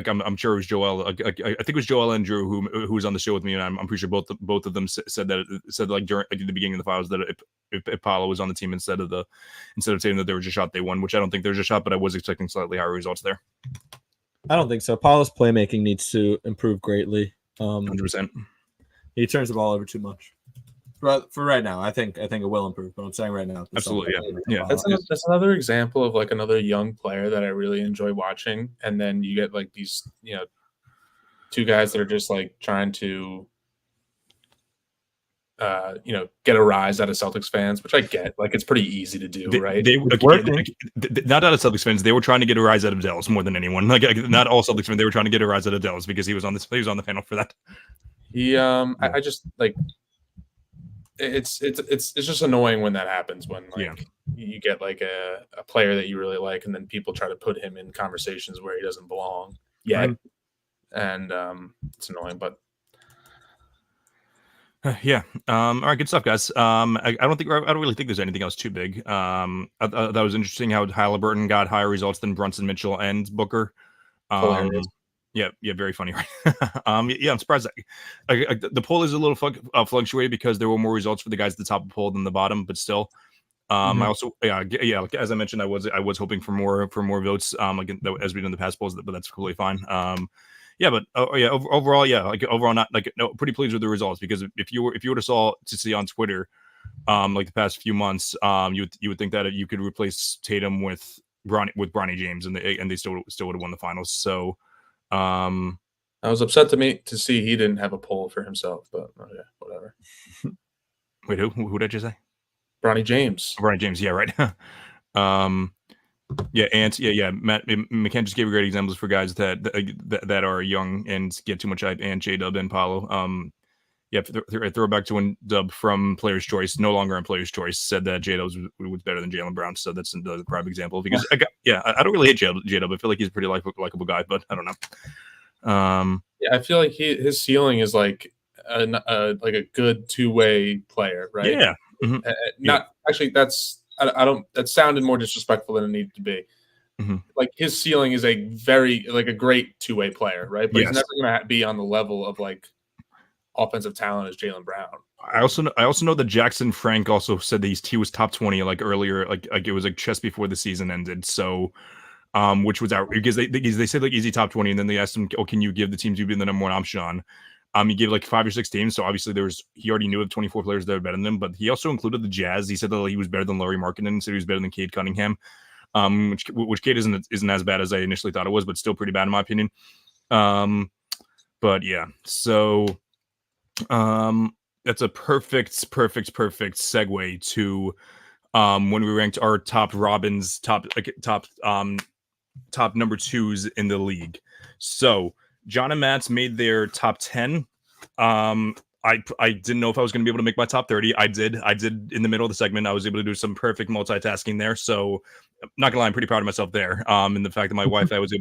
I'm sure it was Joel. I think it was Joel and Drew who was on the show with me, and I'm pretty sure both of them said like during at the beginning of the finals that if Paolo was on the team instead of Tatum, that there was a shot they won, which I don't think there's a shot, but I was expecting slightly higher results there. I don't think so. Paolo's playmaking needs to improve greatly. 100%. He turns the ball over too much. But for right now, I think it will improve. But I'm saying right now, absolutely, yeah. That's another example of like another young player that I really enjoy watching. And then you get like these, two guys that are just like trying to, get a rise out of Celtics fans, which I get. Like it's pretty easy to do, right? Not out of Celtics fans. They were trying to get a rise out of Dallas more than anyone. Like not all Celtics fans. They were trying to get a rise out of Dallas because he was on the panel for that. I just like. It's just annoying when that happens when you get like a player that you really like and then people try to put him in conversations where he doesn't belong yet, and it's annoying. But yeah, all right, good stuff, guys. I don't really think there's anything else too big. That was interesting how Halliburton got higher results than Brunson, Mitchell, and Booker. Yeah, very funny, right? Yeah, I'm surprised that the poll is a little fluctuated because there were more results for the guys at the top of the poll than the bottom, but still. I also, like, as I mentioned, I was hoping for more votes, as we did in the past polls, but that's completely fine. But overall, not pretty pleased with the results, because if you were to see on Twitter, like the past few months, you would think that you could replace Tatum with Bronny James, and they still would have won the finals. So. I was upset to see he didn't have a poll for himself, but okay, whatever. Wait, who did you say? Bronny James. Bronny James, yeah, right. Matt McCann just gave great examples for guys that are young and get too much hype, and J-Dub and Paolo. Throwback to when Dub from Player's Choice, no longer on Player's Choice, said that J-Dub was better than Jaylen Brown. So that's another prime example, because I don't really hate J-Dub. I feel like he's a pretty likable guy, but I don't know. I feel like his ceiling is like a good two-way player, right? Yeah. Mm-hmm. Actually, that sounded more disrespectful than it needed to be. Mm-hmm. Like his ceiling is a great two-way player, right? But he's never going to be on the level of like offensive talent as Jaylen Brown. I also know that Jackson Frank also said that he was top 20 like earlier, like it was like just before the season ended. So, which was out because they said like easy top 20, and then they asked him, "Oh, can you give the teams you've been the number one option on?" He gave like 5 or 6 teams. So obviously he already knew of 24 players that were better than him, but he also included the Jazz. He said that he was better than Lauri Markkanen, said he was better than Cade Cunningham. Which Cade isn't as bad as I initially thought it was, but still pretty bad in my opinion. But yeah, so. That's a perfect segue to when we ranked our top Robins, top number 2s in the league. So John and Matt's made their top 10. I didn't know if I was going to be able to make my top 30. I did in the middle of the segment. I was able to do some perfect multitasking there. So I'm not gonna lie, I'm pretty proud of myself there. And the fact that my Wi-Fi was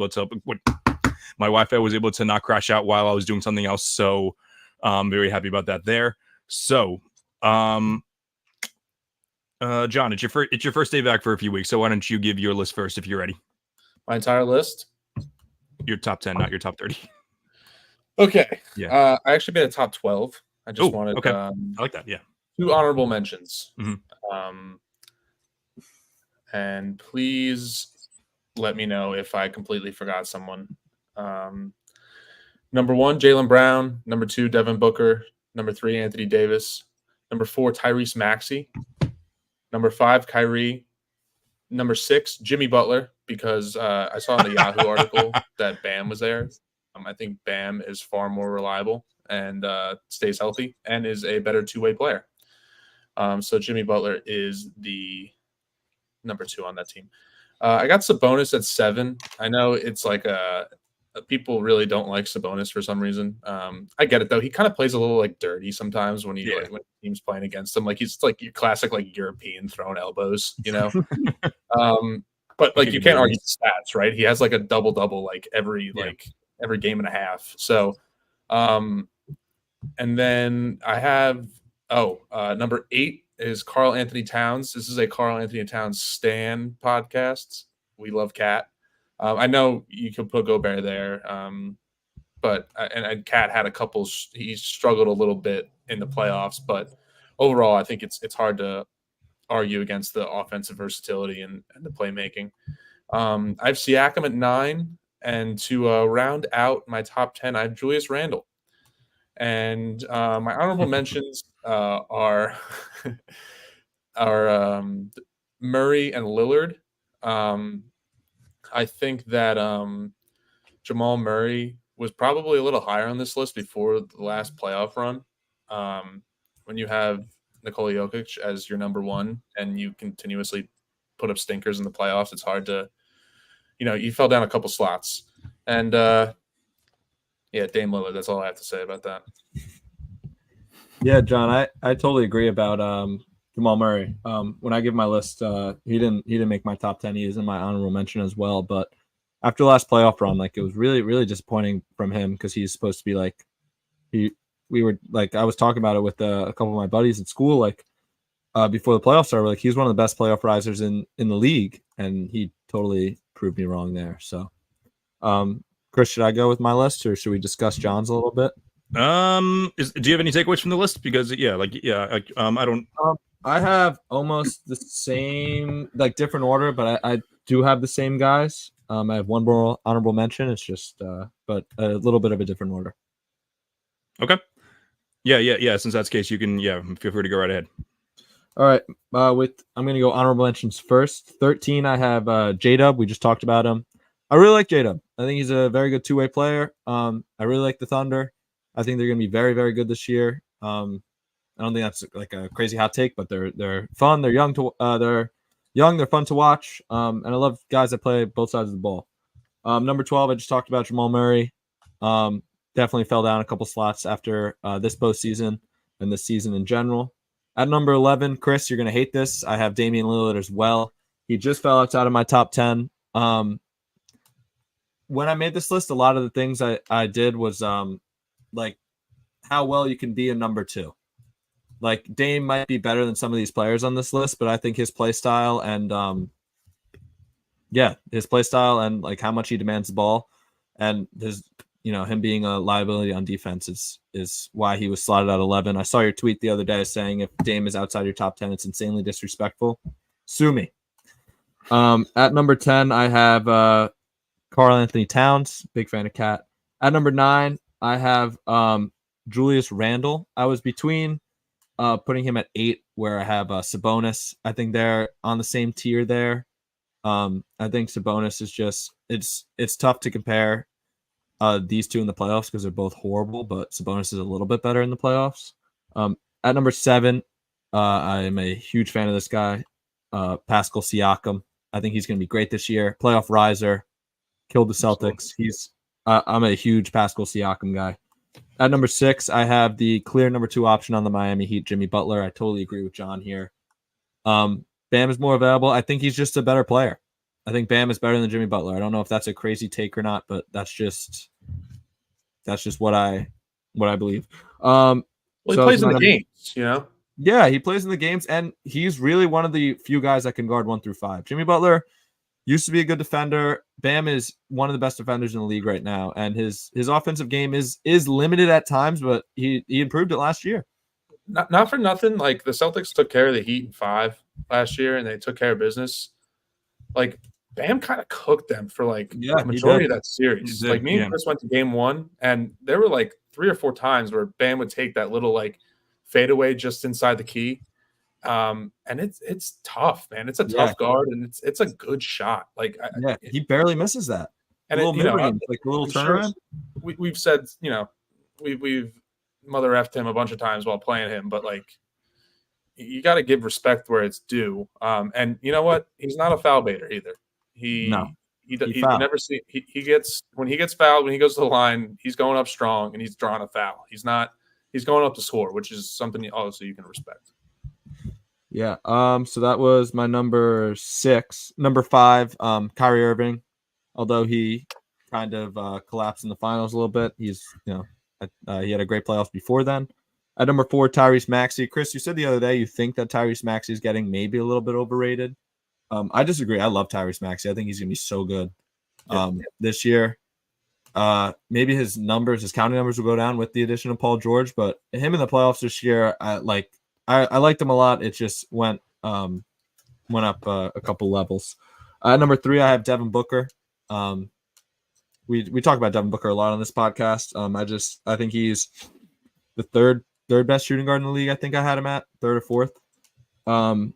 able to not crash out while I was doing something else. So I'm very happy about that there. So, John, it's your first day back for a few weeks. So why don't you give your list first if you're ready? My entire list? Your top 10, not your top 30. Okay. Yeah. I actually made a top 12. I just wanted okay. I like that. Yeah. 2 honorable mentions. Mm-hmm. And please let me know if I completely forgot someone. Number 1, Jaylen Brown. Number 2, Devin Booker. Number 3, Anthony Davis. Number 4, Tyrese Maxey. Number 5, Kyrie. Number 6, Jimmy Butler, because I saw in the Yahoo article that Bam was there. I think Bam is far more reliable and stays healthy and is a better two-way player. So Jimmy Butler is the number 2 on that team. I got Sabonis at 7. I know it's like people really don't like Sabonis for some reason. I get it though. He kind of plays a little like dirty sometimes when when the team's playing against him. Like he's like your classic like European throwing elbows, you know. But like you can't argue stats, right? He has like a double like every game and a half. So, and then I have number 8 is Karl Anthony Towns. This is a Karl Anthony Towns stan podcast. we love Cat. I know you can put Gobert there, but and Cat had a couple. He struggled a little bit in the playoffs, but overall, I think it's hard to argue against the offensive versatility and the playmaking. I have Siakam at 9, and to round out my top 10, I have Julius Randle. And my honorable mentions are Murray and Lillard. I think that Jamal Murray was probably a little higher on this list before the last playoff run. When you have Nikola Jokic as your number one and you continuously put up stinkers in the playoffs, it's hard to, you fell down a couple slots. And Dame Lillard, that's all I have to say about that. Yeah, John, I totally agree about Jamal Murray. When I give my list, he didn't make my top 10. He is in my honorable mention as well. But after the last playoff run, it was really, really disappointing from him because he's supposed to be I was talking about it with a couple of my buddies at school, before the playoffs started. He's one of the best playoff risers in the league, and he totally proved me wrong there. So, Chris, should I go with my list, or should we discuss John's a little bit? Do you have any takeaways from the list? Because I don't. I have almost the same, different order, but I do have the same guys. I have one more honorable mention. It's just, but a little bit of a different order. Okay. Yeah. Since that's the case, you can, feel free to go right ahead. All right. I'm going to go honorable mentions first. 13, I have J-Dub. We just talked about him. I really like J-Dub. I think he's a very good two-way player. I really like the Thunder. I think they're going to be very, very good this year. I don't think that's a crazy hot take, but they're fun. They're young they're fun to watch. And I love guys that play both sides of the ball. Number 12, I just talked about Jamal Murray. Definitely fell down a couple slots after this postseason and this season in general. At number 11, Chris, you're going to hate this. I have Damian Lillard as well. He just fell outside of my top 10. When I made this list, a lot of the things I did was how well you can be a number 2. Dame might be better than some of these players on this list, but I think his play style and how much he demands the ball and his him being a liability on defense is why he was slotted at 11. I saw your tweet the other day saying if Dame is outside your top 10, it's insanely disrespectful. Sue me. At number 10, I have Karl Anthony Towns, big fan of Cat. At number 9, I have Julius Randle. I was between putting him at 8, where I have Sabonis. I think they're on the same tier there. I think Sabonis is just it's tough to compare these two in the playoffs because they're both horrible, but Sabonis is a little bit better in the playoffs. At number 7, I am a huge fan of this guy, Pascal Siakam. I think he's going to be great this year. Playoff riser, killed the Celtics. I'm a huge Pascal Siakam guy. At number 6, I have the clear number 2 option on the Miami Heat, Jimmy Butler. I totally agree with John here. Bam is more available. I think he's just a better player. I think Bam is better than Jimmy Butler. I don't know if that's a crazy take or not, but that's just what I believe. He plays in the games, Yeah, he plays in the games, and he's really one of the few guys that can guard 1 through 5. Jimmy Butler used to be a good defender. Bam is one of the best defenders in the league right now, and his offensive game is limited at times, but he improved it last year. Not for nothing. The Celtics took care of the Heat in 5 last year, and they took care of business. Bam kind of cooked them for the majority of that series. Me and Chris went to game 1, and there were 3 or 4 times where Bam would take that little fadeaway just inside the key. And it's tough, man. It's a tough guard, and it's a good shot. He barely misses that. And a little mid-range, a little turnaround. Sure, we've said, we've mother effed him a bunch of times while playing him, but you got to give respect where it's due. And you know what? He's not a foul baiter either. He never see he gets when he gets fouled, when he goes to the line, he's going up strong and he's drawing a foul. He's going up to score, which is something also you can respect. Yeah. So that was my number 6. Number 5, Kyrie Irving. Although he kind of collapsed in the finals a little bit, he's he had a great playoffs before then. At number 4, Tyrese Maxey. Chris, you said the other day you think that Tyrese Maxey is getting maybe a little bit overrated. I disagree. I love Tyrese Maxey. I think he's gonna be so good this year. Maybe his counting numbers will go down with the addition of Paul George, but him in the playoffs this year, I liked him a lot. It just went up a couple levels. Number 3, I have Devin Booker. We talk about Devin Booker a lot on this podcast. I think he's the third best shooting guard in the league. I think I had him at 3rd or 4th.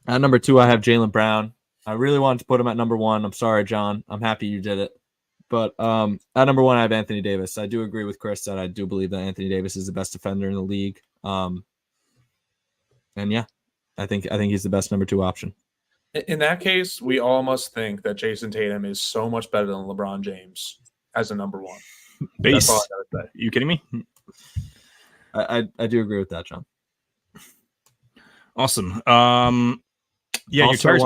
At number 2, I have Jaylen Brown. I really wanted to put him at number 1. I'm sorry, John. I'm happy you did it. But at number 1, I have Anthony Davis. I do agree with Chris that I do believe that Anthony Davis is the best defender in the league. And yeah, I think he's the best number 2 option. In that case, we all must think that Jayson Tatum is so much better than LeBron James as a number 1. Base. That's all I gotta say. You kidding me? I do agree with that, John. Awesome. Yeah, also, I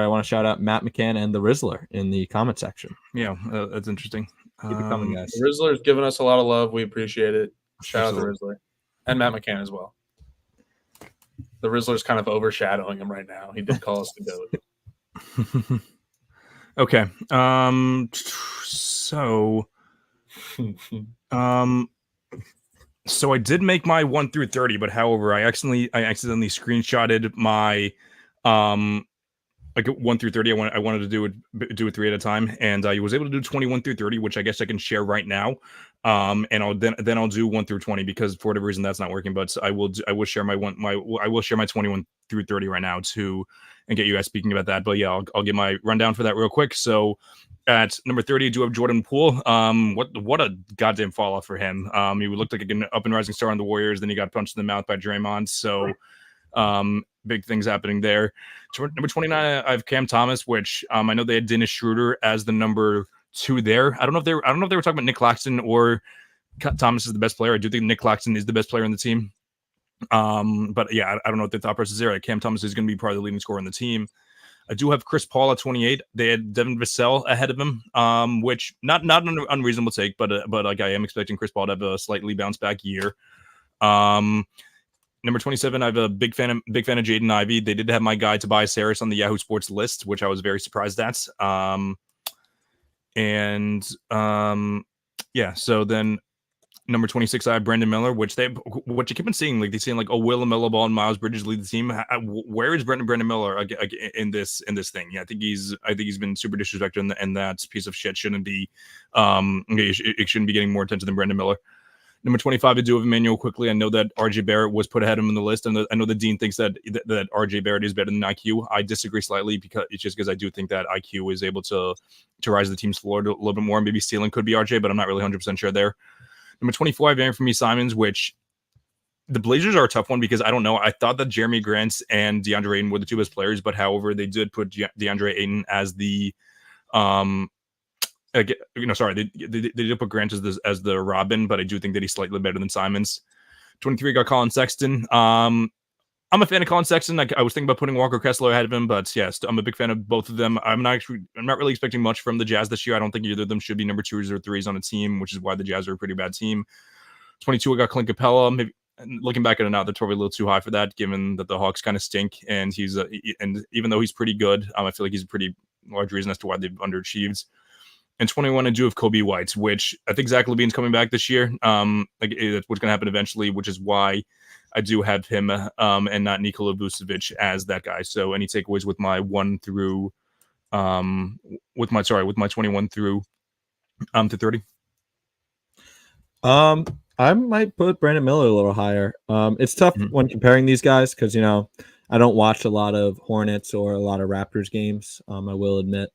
want to shout out Matt McCann and the Rizzler in the comment section. Yeah, that's interesting. Keep it coming, guys. The Rizzler's given us a lot of love. We appreciate it. Shout out to Rizzler and Matt McCann as well. The Rizzler's kind of overshadowing him right now. He did call us the GOAT. Okay. So I did make my 1 through 30, but however, I accidentally screenshotted my like 1 through 30. I wanted to do it 3 at a time, and I was able to do 21 through 30, which I guess I can share right now. And I'll do 1 through 20 because for whatever reason that's not working. But I will share my 21 through 30 right now and get you guys speaking about that. But yeah, I'll get my rundown for that real quick. So at number 30, I do have Jordan Poole. What a goddamn fall off for him. He looked like an up and rising star on the Warriors. Then he got punched in the mouth by Draymond. So big things happening there. Number 29, I have Cam Thomas, which I know they had Dennis Schroeder as the number 2 there. I don't know if they were talking about Nick Claxton or Thomas is the best player. I do think Nick Claxton is the best player on the team. But yeah, I don't know what the thought process is there. Like Cam Thomas is going to be probably the leading scorer on the team. I do have Chris Paul at 28. They had Devin Vassell ahead of him, which not an unreasonable take, but like I am expecting Chris Paul to have a slightly bounce back year. Number 27, I have a big fan of Jaden Ivey. They did have my guy Tobias Harris on the Yahoo Sports list, which I was very surprised at. Yeah. So then number 26, I have Brandon Miller, what you keep on seeing, like they saying like, oh, Will LaMelo Ball and Miles Bridges lead the team. Where is Brandon Miller in this thing? Yeah, I think he's been super disrespected, and that piece of shit shouldn't be it shouldn't be getting more attention than Brandon Miller. Number 25, I do have Emmanuel quickly. I know that RJ Barrett was put ahead of him in the list, and I know the Dean thinks that RJ Barrett is better than IQ. I disagree slightly because I do think that IQ is able to rise the team's floor a little bit more. Maybe ceiling could be RJ, but I'm not really 100% sure there. Number 24, I have Anthony Simons, which the Blazers are a tough one because I don't know. I thought that Jeremy Grant and DeAndre Ayton were the 2 best players, but however, they did put DeAndre Ayton as the they did put Grant as the Robin, but I do think that he's slightly better than Simons. 23 got Colin Sexton. I'm a fan of Colin Sexton. I was thinking about putting Walker Kessler ahead of him, but yes, I'm a big fan of both of them. I'm not really expecting much from the Jazz this year. I don't think either of them should be number 2s or 3s on a team, which is why the Jazz are a pretty bad team. 22, I got Clint Capella. Maybe looking back at it now, they're probably a little too high for that, given that the Hawks kind of stink, and and even though he's pretty good, I feel like he's a pretty large reason as to why they've underachieved. And 21, I do have Kobe White, which I think Zach LaVine's coming back this year. That's what's going to happen eventually, which is why I do have him and not Nikola Vucevic as that guy. So any takeaways with my 1 through with my 21 through to 30? I might put Brandon Miller a little higher. It's tough when comparing these guys because I don't watch a lot of Hornets or a lot of Raptors games. I will admit.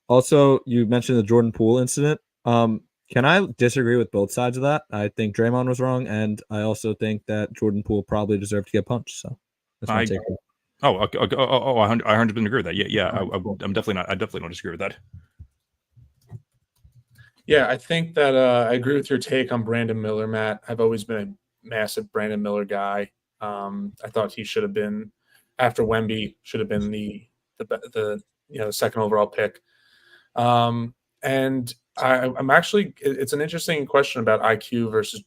Also, you mentioned the Jordan Poole incident. Can I disagree with both sides of that? I think Draymond was wrong, and I also think that Jordan Poole probably deserved to get punched. So that's my take. I 100% agree with that. Yeah. I'm definitely not. I definitely don't disagree with that. Yeah, I think that I agree with your take on Brandon Miller, Matt. I've always been a massive Brandon Miller guy. I thought he should have been, after Wemby, should have been the second overall pick. And I'm actually, it's an interesting question about IQ versus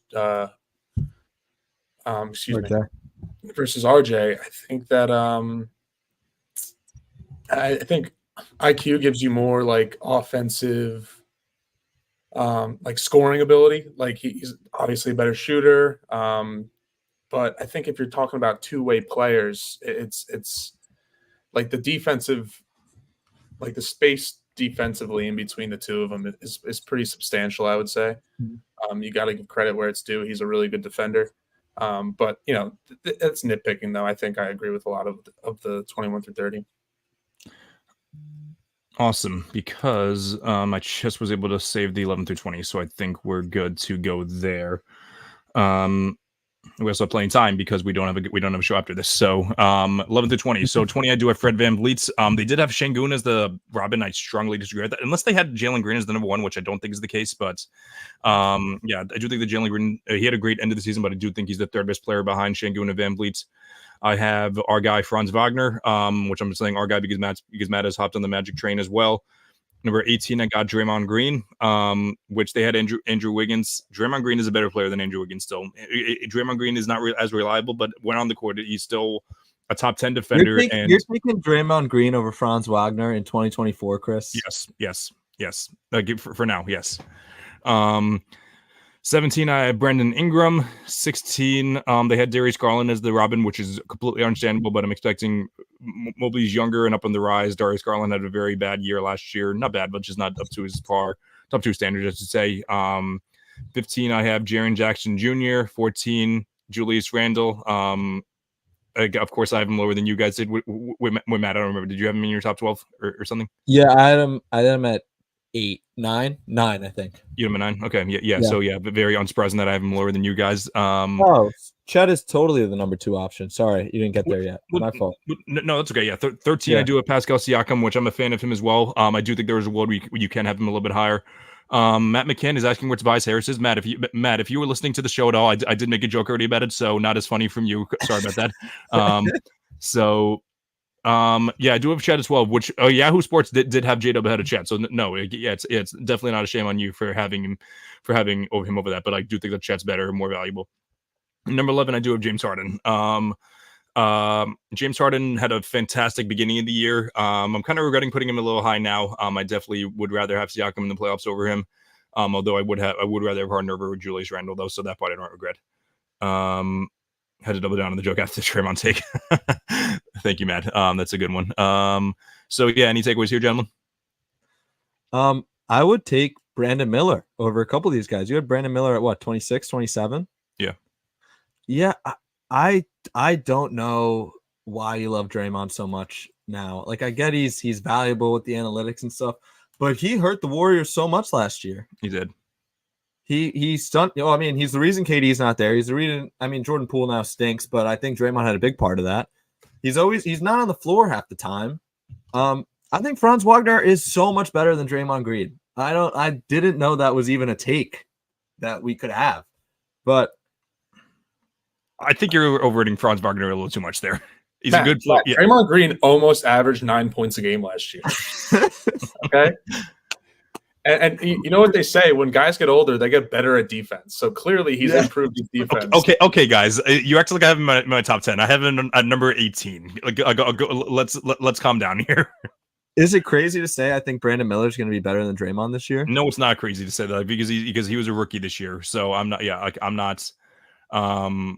versus RJ. I think that I think IQ gives you more like offensive, like scoring ability. Like he's obviously a better shooter. But I think if you're talking about two-way players, it's like the defensive, like the space defensively in between the two of them is pretty substantial, I would say. You got to give credit where it's due. He's a really good defender. But it's nitpicking though. I think I agree with a lot of the 21 through 30. Awesome, because I just was able to save the 11 through 20, so I think we're good to go there. We also have plenty of time because we don't have a show after this. So 11 through 20. So 20, I do have Fred VanVleet. They did have Şengün as the Robin. I strongly disagree with that, unless they had Jalen Green as the number one, which I don't think is the case. But I do think that Jalen Green, he had a great end of the season, but I do think he's the third best player behind Şengün and VanVleet. I have our guy Franz Wagner, which I'm saying our guy because Matt has hopped on the Magic train as well. Number 18, I got Draymond Green, which they had Andrew Wiggins. Draymond Green is a better player than Andrew Wiggins still. Draymond Green is not as reliable, but when on the court, he's still a top 10 defender. You're taking Draymond Green over Franz Wagner in 2024, Chris? Yes. For now, yes. 17, I have Brandon Ingram. 16, they had Darius Garland as the Robin, which is completely understandable, but I'm expecting Mobley's younger and up on the rise. Darius Garland had a very bad year last year. Not bad, but just not up to his par, top two standards, I should say. 15, I have Jaren Jackson Jr. 14, Julius Randle. Of course, I have him lower than you guys did. With Matt, I don't remember. Did you have him in your top 12 or something? Yeah, I had him at 9, I think. You have him at 9? Okay, yeah. So but very unsurprising that I have him lower than you guys. Chet is totally the number 2 option. Sorry, you didn't get there yet. My fault. No, that's okay. Yeah, 13. I do have Pascal Siakam, which I'm a fan of him as well. I do think there is a world where you can have him a little bit higher. Matt McCann is asking where Tobias Harris is. Matt, if you were listening to the show at all, I did make a joke already about it, so not as funny from you. Sorry about that. I do have Chet as well, which Yahoo Sports did have J-Dub ahead of Chet. So no, it's definitely not a shame on you for having him over that. But I do think that Chet's better and more valuable. Number 11, I do have James Harden. James Harden had a fantastic beginning of the year. I'm kind of regretting putting him a little high now. I definitely would rather have Siakam in the playoffs over him. Although I would rather have Harden over Julius Randle though, so that part I don't regret. Had to double down on the joke after the Draymond take. Thank you, Matt. That's a good one. Any takeaways here, gentlemen? I would take Brandon Miller over a couple of these guys. You had Brandon Miller at what, 26, 27? Yeah. I don't know why you love Draymond so much now. Like, I get he's valuable with the analytics and stuff, but he hurt the Warriors so much last year. He did. He's stunned. He's the reason KD's not there. He's the reason. Jordan Poole now stinks, but I think Draymond had a big part of that. He's not on the floor half the time. I think Franz Wagner is so much better than Draymond Green. I didn't know that was even a take that we could have, but I think you're overrating Franz Wagner a little too much there. He's a good player. Yeah. Draymond Green almost averaged 9 points a game last year. Okay. And you know what they say, when guys get older, they get better at defense. So clearly he's improved his defense. Okay, guys. You act like I have him in my top 10. I have him at number 18. Let's calm down here. Is it crazy to say I think Brandon Miller is going to be better than Draymond this year? No, it's not crazy to say that because he was a rookie this year. So I'm not. I'm not. I'm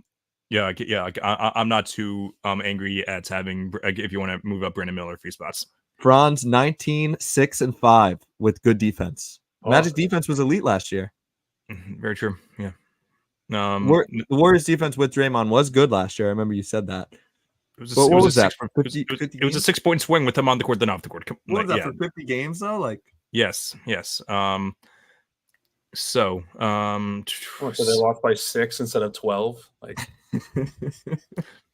not too angry at having, if you want to move up Brandon Miller a few spots. Franz 19, 6, and 5 with good defense. Magic defense was elite last year. Very true. Yeah. The Warriors defense with Draymond was good last year. I remember you said that. What was that? For 50, it was a 6-point swing with him on the court than off the court. What was that for 50 games though? Like yes. So they lost by 6 instead of 12. Like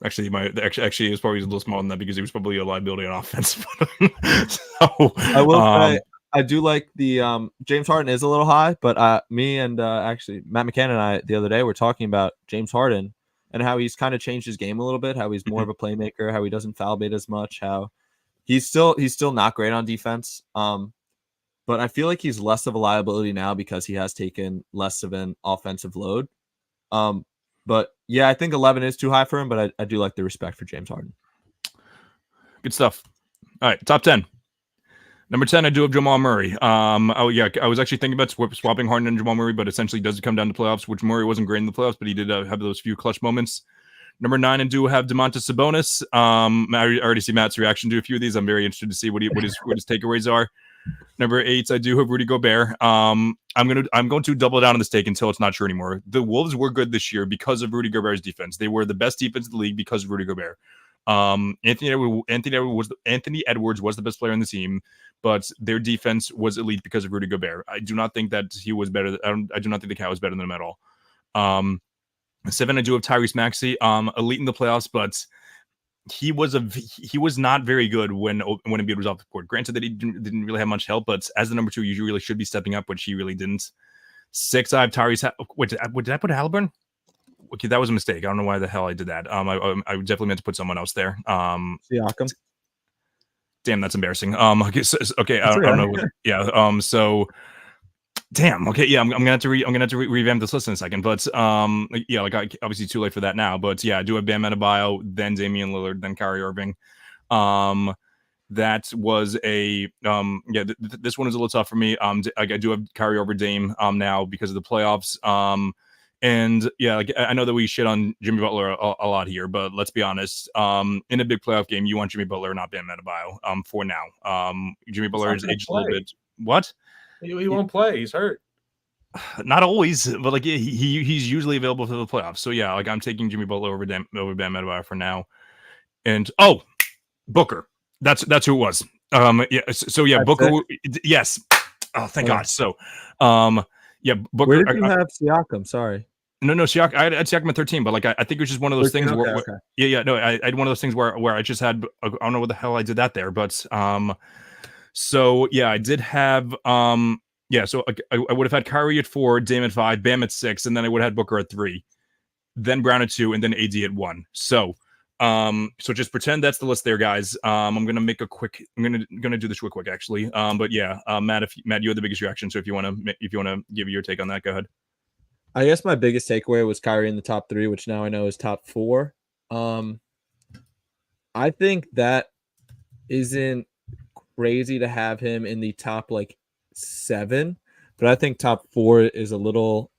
actually, it was probably a little smaller than that because he was probably a liability on offense. So, I will say I do like the James Harden is a little high, but me and actually Matt McCann and I the other day were talking about James Harden and how he's kind of changed his game a little bit, how he's more of a playmaker, how he doesn't foul bait as much, how he's still not great on defense. But I feel like he's less of a liability now because he has taken less of an offensive load. But yeah, I think 11 is too high for him, but I do like the respect for James Harden. Good stuff. All right, top 10. Number 10, I do have Jamal Murray. I was actually thinking about swapping Harden and Jamal Murray, but essentially does come down to playoffs, which Murray wasn't great in the playoffs, but he did have those few clutch moments. Number 9, I do have Domantas Sabonis. I already see Matt's reaction to a few of these. I'm very interested to see what his takeaways are. Number 8, I do have Rudy Gobert. I'm going to double down on this take until it's not true anymore. The Wolves were good this year because of Rudy Gobert's defense. They were the best defense in the league because of Rudy Gobert. Anthony Edwards was the best player on the team, but their defense was elite because of Rudy Gobert. I do not think that he was better. I do not think the cat was better than him at all. 7, I do have Tyrese Maxey. Elite in the playoffs, but he was not very good when Embiid was off the court. Granted that he didn't really have much help, but as the number 2, you really should be stepping up, which he really didn't. 6, I have Tyrese. Wait, did I put Halliburton? Okay, that was a mistake. I don't know why the hell I did that. I definitely meant to put someone else there. Siakam. Damn, that's embarrassing. Okay, I don't know. Yeah. So, damn. Okay, yeah. I'm gonna have to revamp this list in a second. But obviously too late for that now. But yeah, I do have Bam Adebayo, then Damian Lillard, then Kyrie Irving. That was a this one is a little tough for me. I do have Kyrie over Dame now because of the playoffs. And yeah, I know that we shit on Jimmy Butler a lot here, but let's be honest. In a big playoff game, you want Jimmy Butler, not Bam Adebayo. For now, Jimmy Butler is aged a little bit. What? He won't play. He's hurt. Not always, but he's usually available for the playoffs. So yeah, I'm taking Jimmy Butler over Bam Adebayo for now. And Booker. That's who it was. Booker. Yes. Oh, thank God. So, yeah, Booker. Where did you have Siakam? Sorry. No, Siakam. I had Siakam at 13, but I think it was just one of those things where I had one of those things where I just had I don't know what the hell I did that there, but so yeah, I did have so I would have had Kyrie at 4, Dame at 5, Bam at 6, and then I would have had Booker at 3, then Brown at 2, and then AD at 1. So just pretend that's the list there, guys. I'm gonna do this real quick actually. But yeah, Matt, you had the biggest reaction, so if you want to give your take on that, go ahead. I guess my biggest takeaway was Kyrie in the top 3, which now I know is top 4. I think that isn't crazy to have him in the top 7, but I think top 4 is a little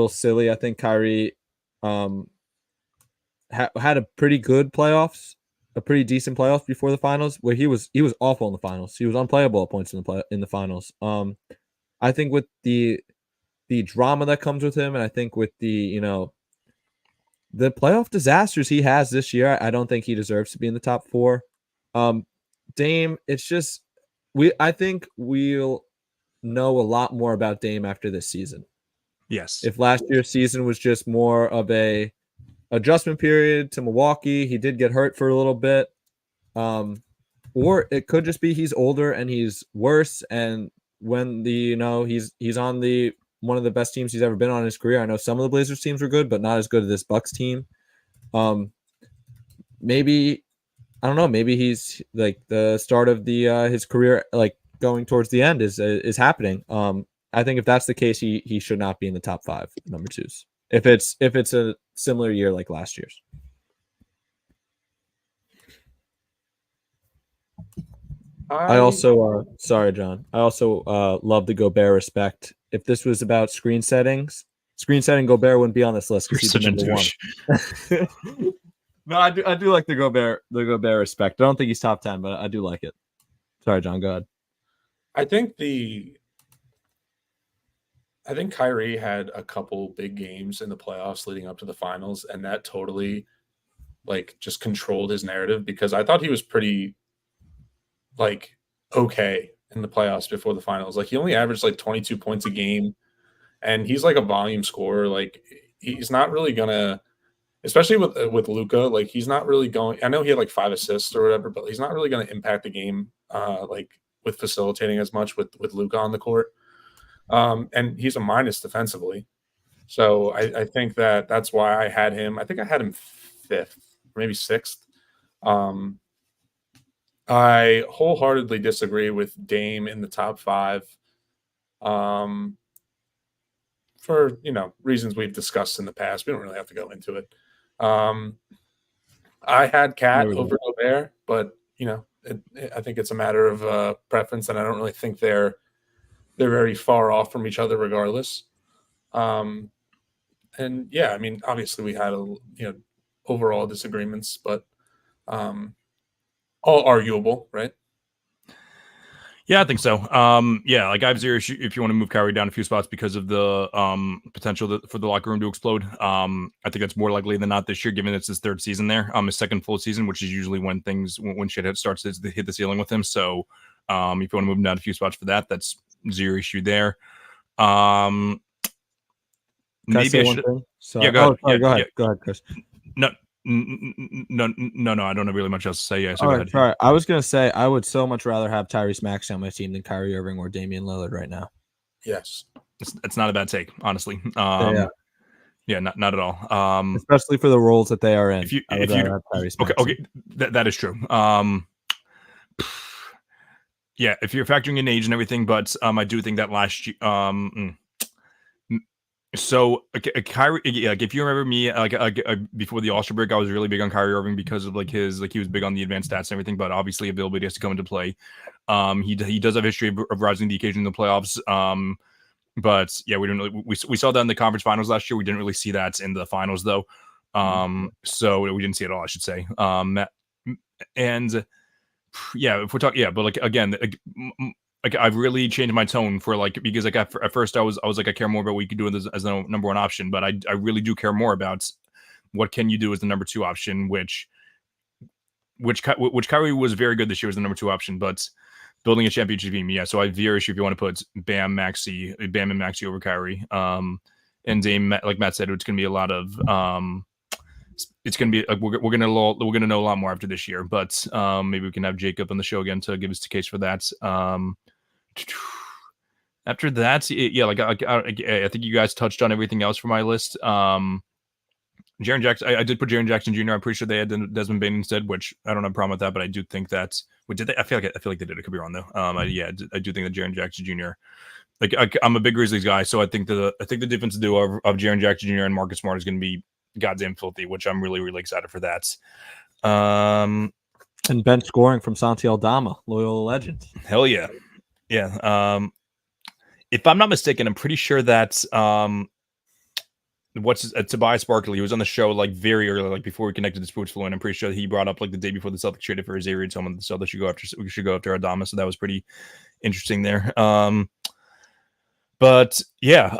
silly. I think Kyrie had a pretty good playoffs, a pretty decent playoffs before the finals, where he was awful in the finals. He was unplayable at points in the finals. I think with the drama that comes with him, and I think with the playoff disasters he has this year, I don't think he deserves to be in the top 4. Dame, it's just I think we'll know a lot more about Dame after this season. Yes. If last year's season was just more of a adjustment period to Milwaukee, he did get hurt for a little bit. Or it could just be he's older and he's worse. And when he's on one of the best teams he's ever been on in his career. I know some of the Blazers teams were good, but not as good as this Bucks team. Maybe I don't know. Maybe he's the start of his career, going towards the end is happening. I think if that's the case, he should not be in the top 5 number 2s. If it's a similar year like last year's. I also sorry, John. I also love the Gobert respect. If this was about screen setting, Gobert wouldn't be on this list because he's number 1. No, I do like the Gobert respect. I don't think he's top 10, but I do like it. Sorry, John. Go ahead. I think Kyrie had a couple big games in the playoffs leading up to the finals, and that totally just controlled his narrative, because I thought he was pretty okay in the playoffs before the finals. He only averaged 22 points a game, and he's a volume scorer. He's not really gonna, especially with Luka, he's not really going. I know he had 5 assists or whatever, but he's not really going to impact the game with facilitating as much with Luka on the court. And he's a minus defensively. So I think that's why I had him. I think I had him 5th, maybe 6th. I wholeheartedly disagree with Dame in the top 5. For reasons we've discussed in the past. We don't really have to go into it. I had Cat over Gobert, but I think it's a matter of preference, and I don't really think they're very far off from each other, regardless. And yeah, I mean, obviously we had overall disagreements, but all arguable, right? Yeah, I think so. Yeah, like I have zero issue if you want to move Kyrie down a few spots because of the potential for the locker room to explode. I think that's more likely than not this year, given it's his third season there, his second full season, which is usually when shit starts to hit the ceiling with him. So, if you want to move him down a few spots for that, that's zero issue there. Maybe I should. So, yeah, go ahead. Go ahead. Go ahead, Chris. No, I don't have really much else to say. Yeah, so All go right, ahead. sorry. I was gonna say I would so much rather have Tyrese Maxey on my team than Kyrie Irving or Damian Lillard right now. Yes, it's not a bad take, honestly. Yeah, not at all. Especially for the roles that they are in. If you have Tyrese Maxey. Okay, that is true. Yeah, if you're factoring in age and everything, but I do think that last year, So Kyrie, like if you remember me, before the All-Star break, I was really big on Kyrie Irving because of he was big on the advanced stats and everything. But obviously, availability has to come into play. He does have a history of rising to the occasion in the playoffs. But yeah, we saw that in the conference finals last year. We didn't really see that in the finals though. So we didn't see it all, I should say. And yeah, if we're talking, yeah, but again. I've really changed my tone for because at first I was I care more about what you could do as the number one option, but I really do care more about what can you do as the number two option, which Kyrie was very good this year as the number two option, but building a championship team, yeah. So I have zero issue if you want to put Bam and Maxey over Kyrie, and Dame, like Matt said, it's going to be a lot of it's going to be we're going to know a lot more after this year, but maybe we can have Jacob on the show again to give us the case for that. After that, yeah, I think you guys touched on everything else for my list. Jaren Jackson, I did put Jaren Jackson Jr. I'm pretty sure they had Desmond Bane instead, which I don't have a problem with that, but I do think that did they? I feel like they did. I could be wrong though. I do think that Jaren Jackson Jr. I'm a big Grizzlies guy, so I think the defensive duo of Jaren Jackson Jr. and Marcus Smart is going to be goddamn filthy, which I'm really, really excited for that. And bench scoring from Santi Aldama, Loyola legend. Hell yeah. Yeah. If I'm not mistaken, I'm pretty sure that Tobias Barkley, who was on the show very early, before we connected to Sports Flow, and I'm pretty sure he brought up the day before the Celtics traded for Xavier, someone the Celtics should go after Aldama. So that was pretty interesting there. But yeah,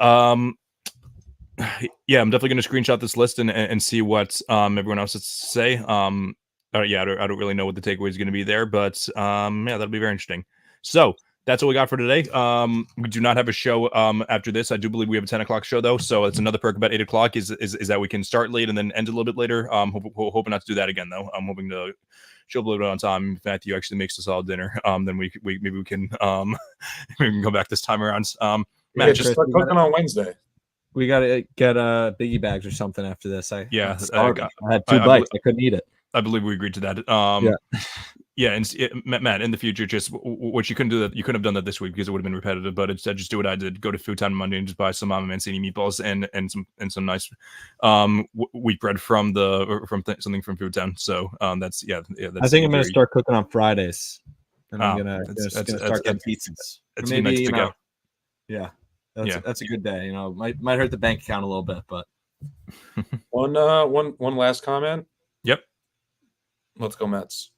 yeah, I'm definitely going to screenshot this list and see what everyone else has to say. Yeah, I don't really know what the takeaway is going to be there, but yeah, that'll be very interesting. So that's all we got for today. We do not have a show after this. I do believe we have a 10 o'clock show though, so it's another perk about 8 o'clock is that we can start late and then end a little bit later. Hoping not to do that again though. I'm hoping to show up a little bit on time. If Matthew actually makes us all dinner, then we maybe we can maybe we can go back this time around. Matt, just start cooking on Wednesday. We gotta get biggie bags or something after this. I had 2 bites. I couldn't eat it. I believe we agreed to that. Yeah, and Matt, in the future, just what you couldn't do that, you couldn't have done that this week because it would have been repetitive. But instead, just do what I did: go to Food Town Monday and just buy some Mama Mancini meatballs and some nice wheat bread from something from Food Town. So that's That's I think I'm gonna start cooking on Fridays, and I'm gonna start getting pizzas. It's maybe nice to go. Yeah, that's a good day. Might hurt the bank account a little bit, but one last comment. Yep. Let's go Mets.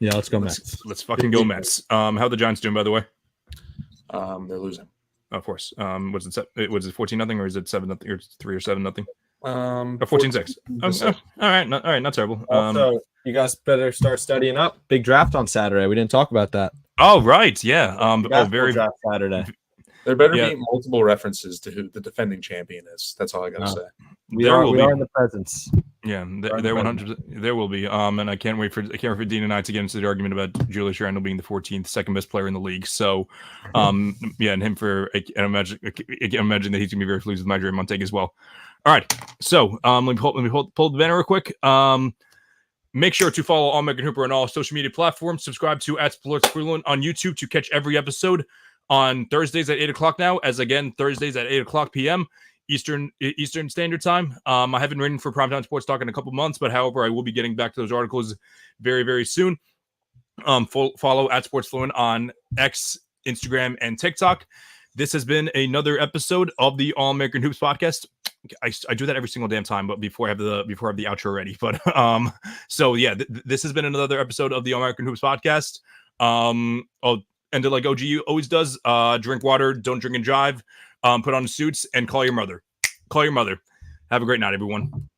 Yeah, let's go Mets. Let's fucking go Mets. How are the Giants doing, by the way? They're losing. Of course. Was it 14-0 or is it 7-0 or 3 or 7-0? Or 14-6. All right, not terrible. Also, you guys better start studying up. Big draft on Saturday. We didn't talk about that. Oh right, yeah. Very draft Saturday. There better be multiple references to who the defending champion is. That's all I gotta say. We are in the presence. Yeah, there 100%. There will be. And I can't wait for Dean and I to get into the argument about Julius Randle being the 14th second best player in the league. So, yeah, and him I imagine that he's gonna be very pleased with my Draymond take as well. All right, so let me pull the banner real quick. Make sure to follow All American Hooper on all social media platforms. Subscribe to @SportsFreeland on YouTube to catch every episode on Thursdays at 8 o'clock now. As again, Thursdays at 8 o'clock p.m. Eastern Standard Time. I haven't written for Primetime Sports Talk in a couple months, but however, I will be getting back to those articles very, very soon. Follow at Sports Fluent on X, Instagram, and TikTok. This has been another episode of the All American Hoops podcast. I do that every single damn time, but before I have the outro ready. But so yeah, this has been another episode of the All American Hoops podcast. I'll end it like OG always does. Drink water, don't drink and drive. Put on suits and call your mother. Call your mother. Have a great night, everyone.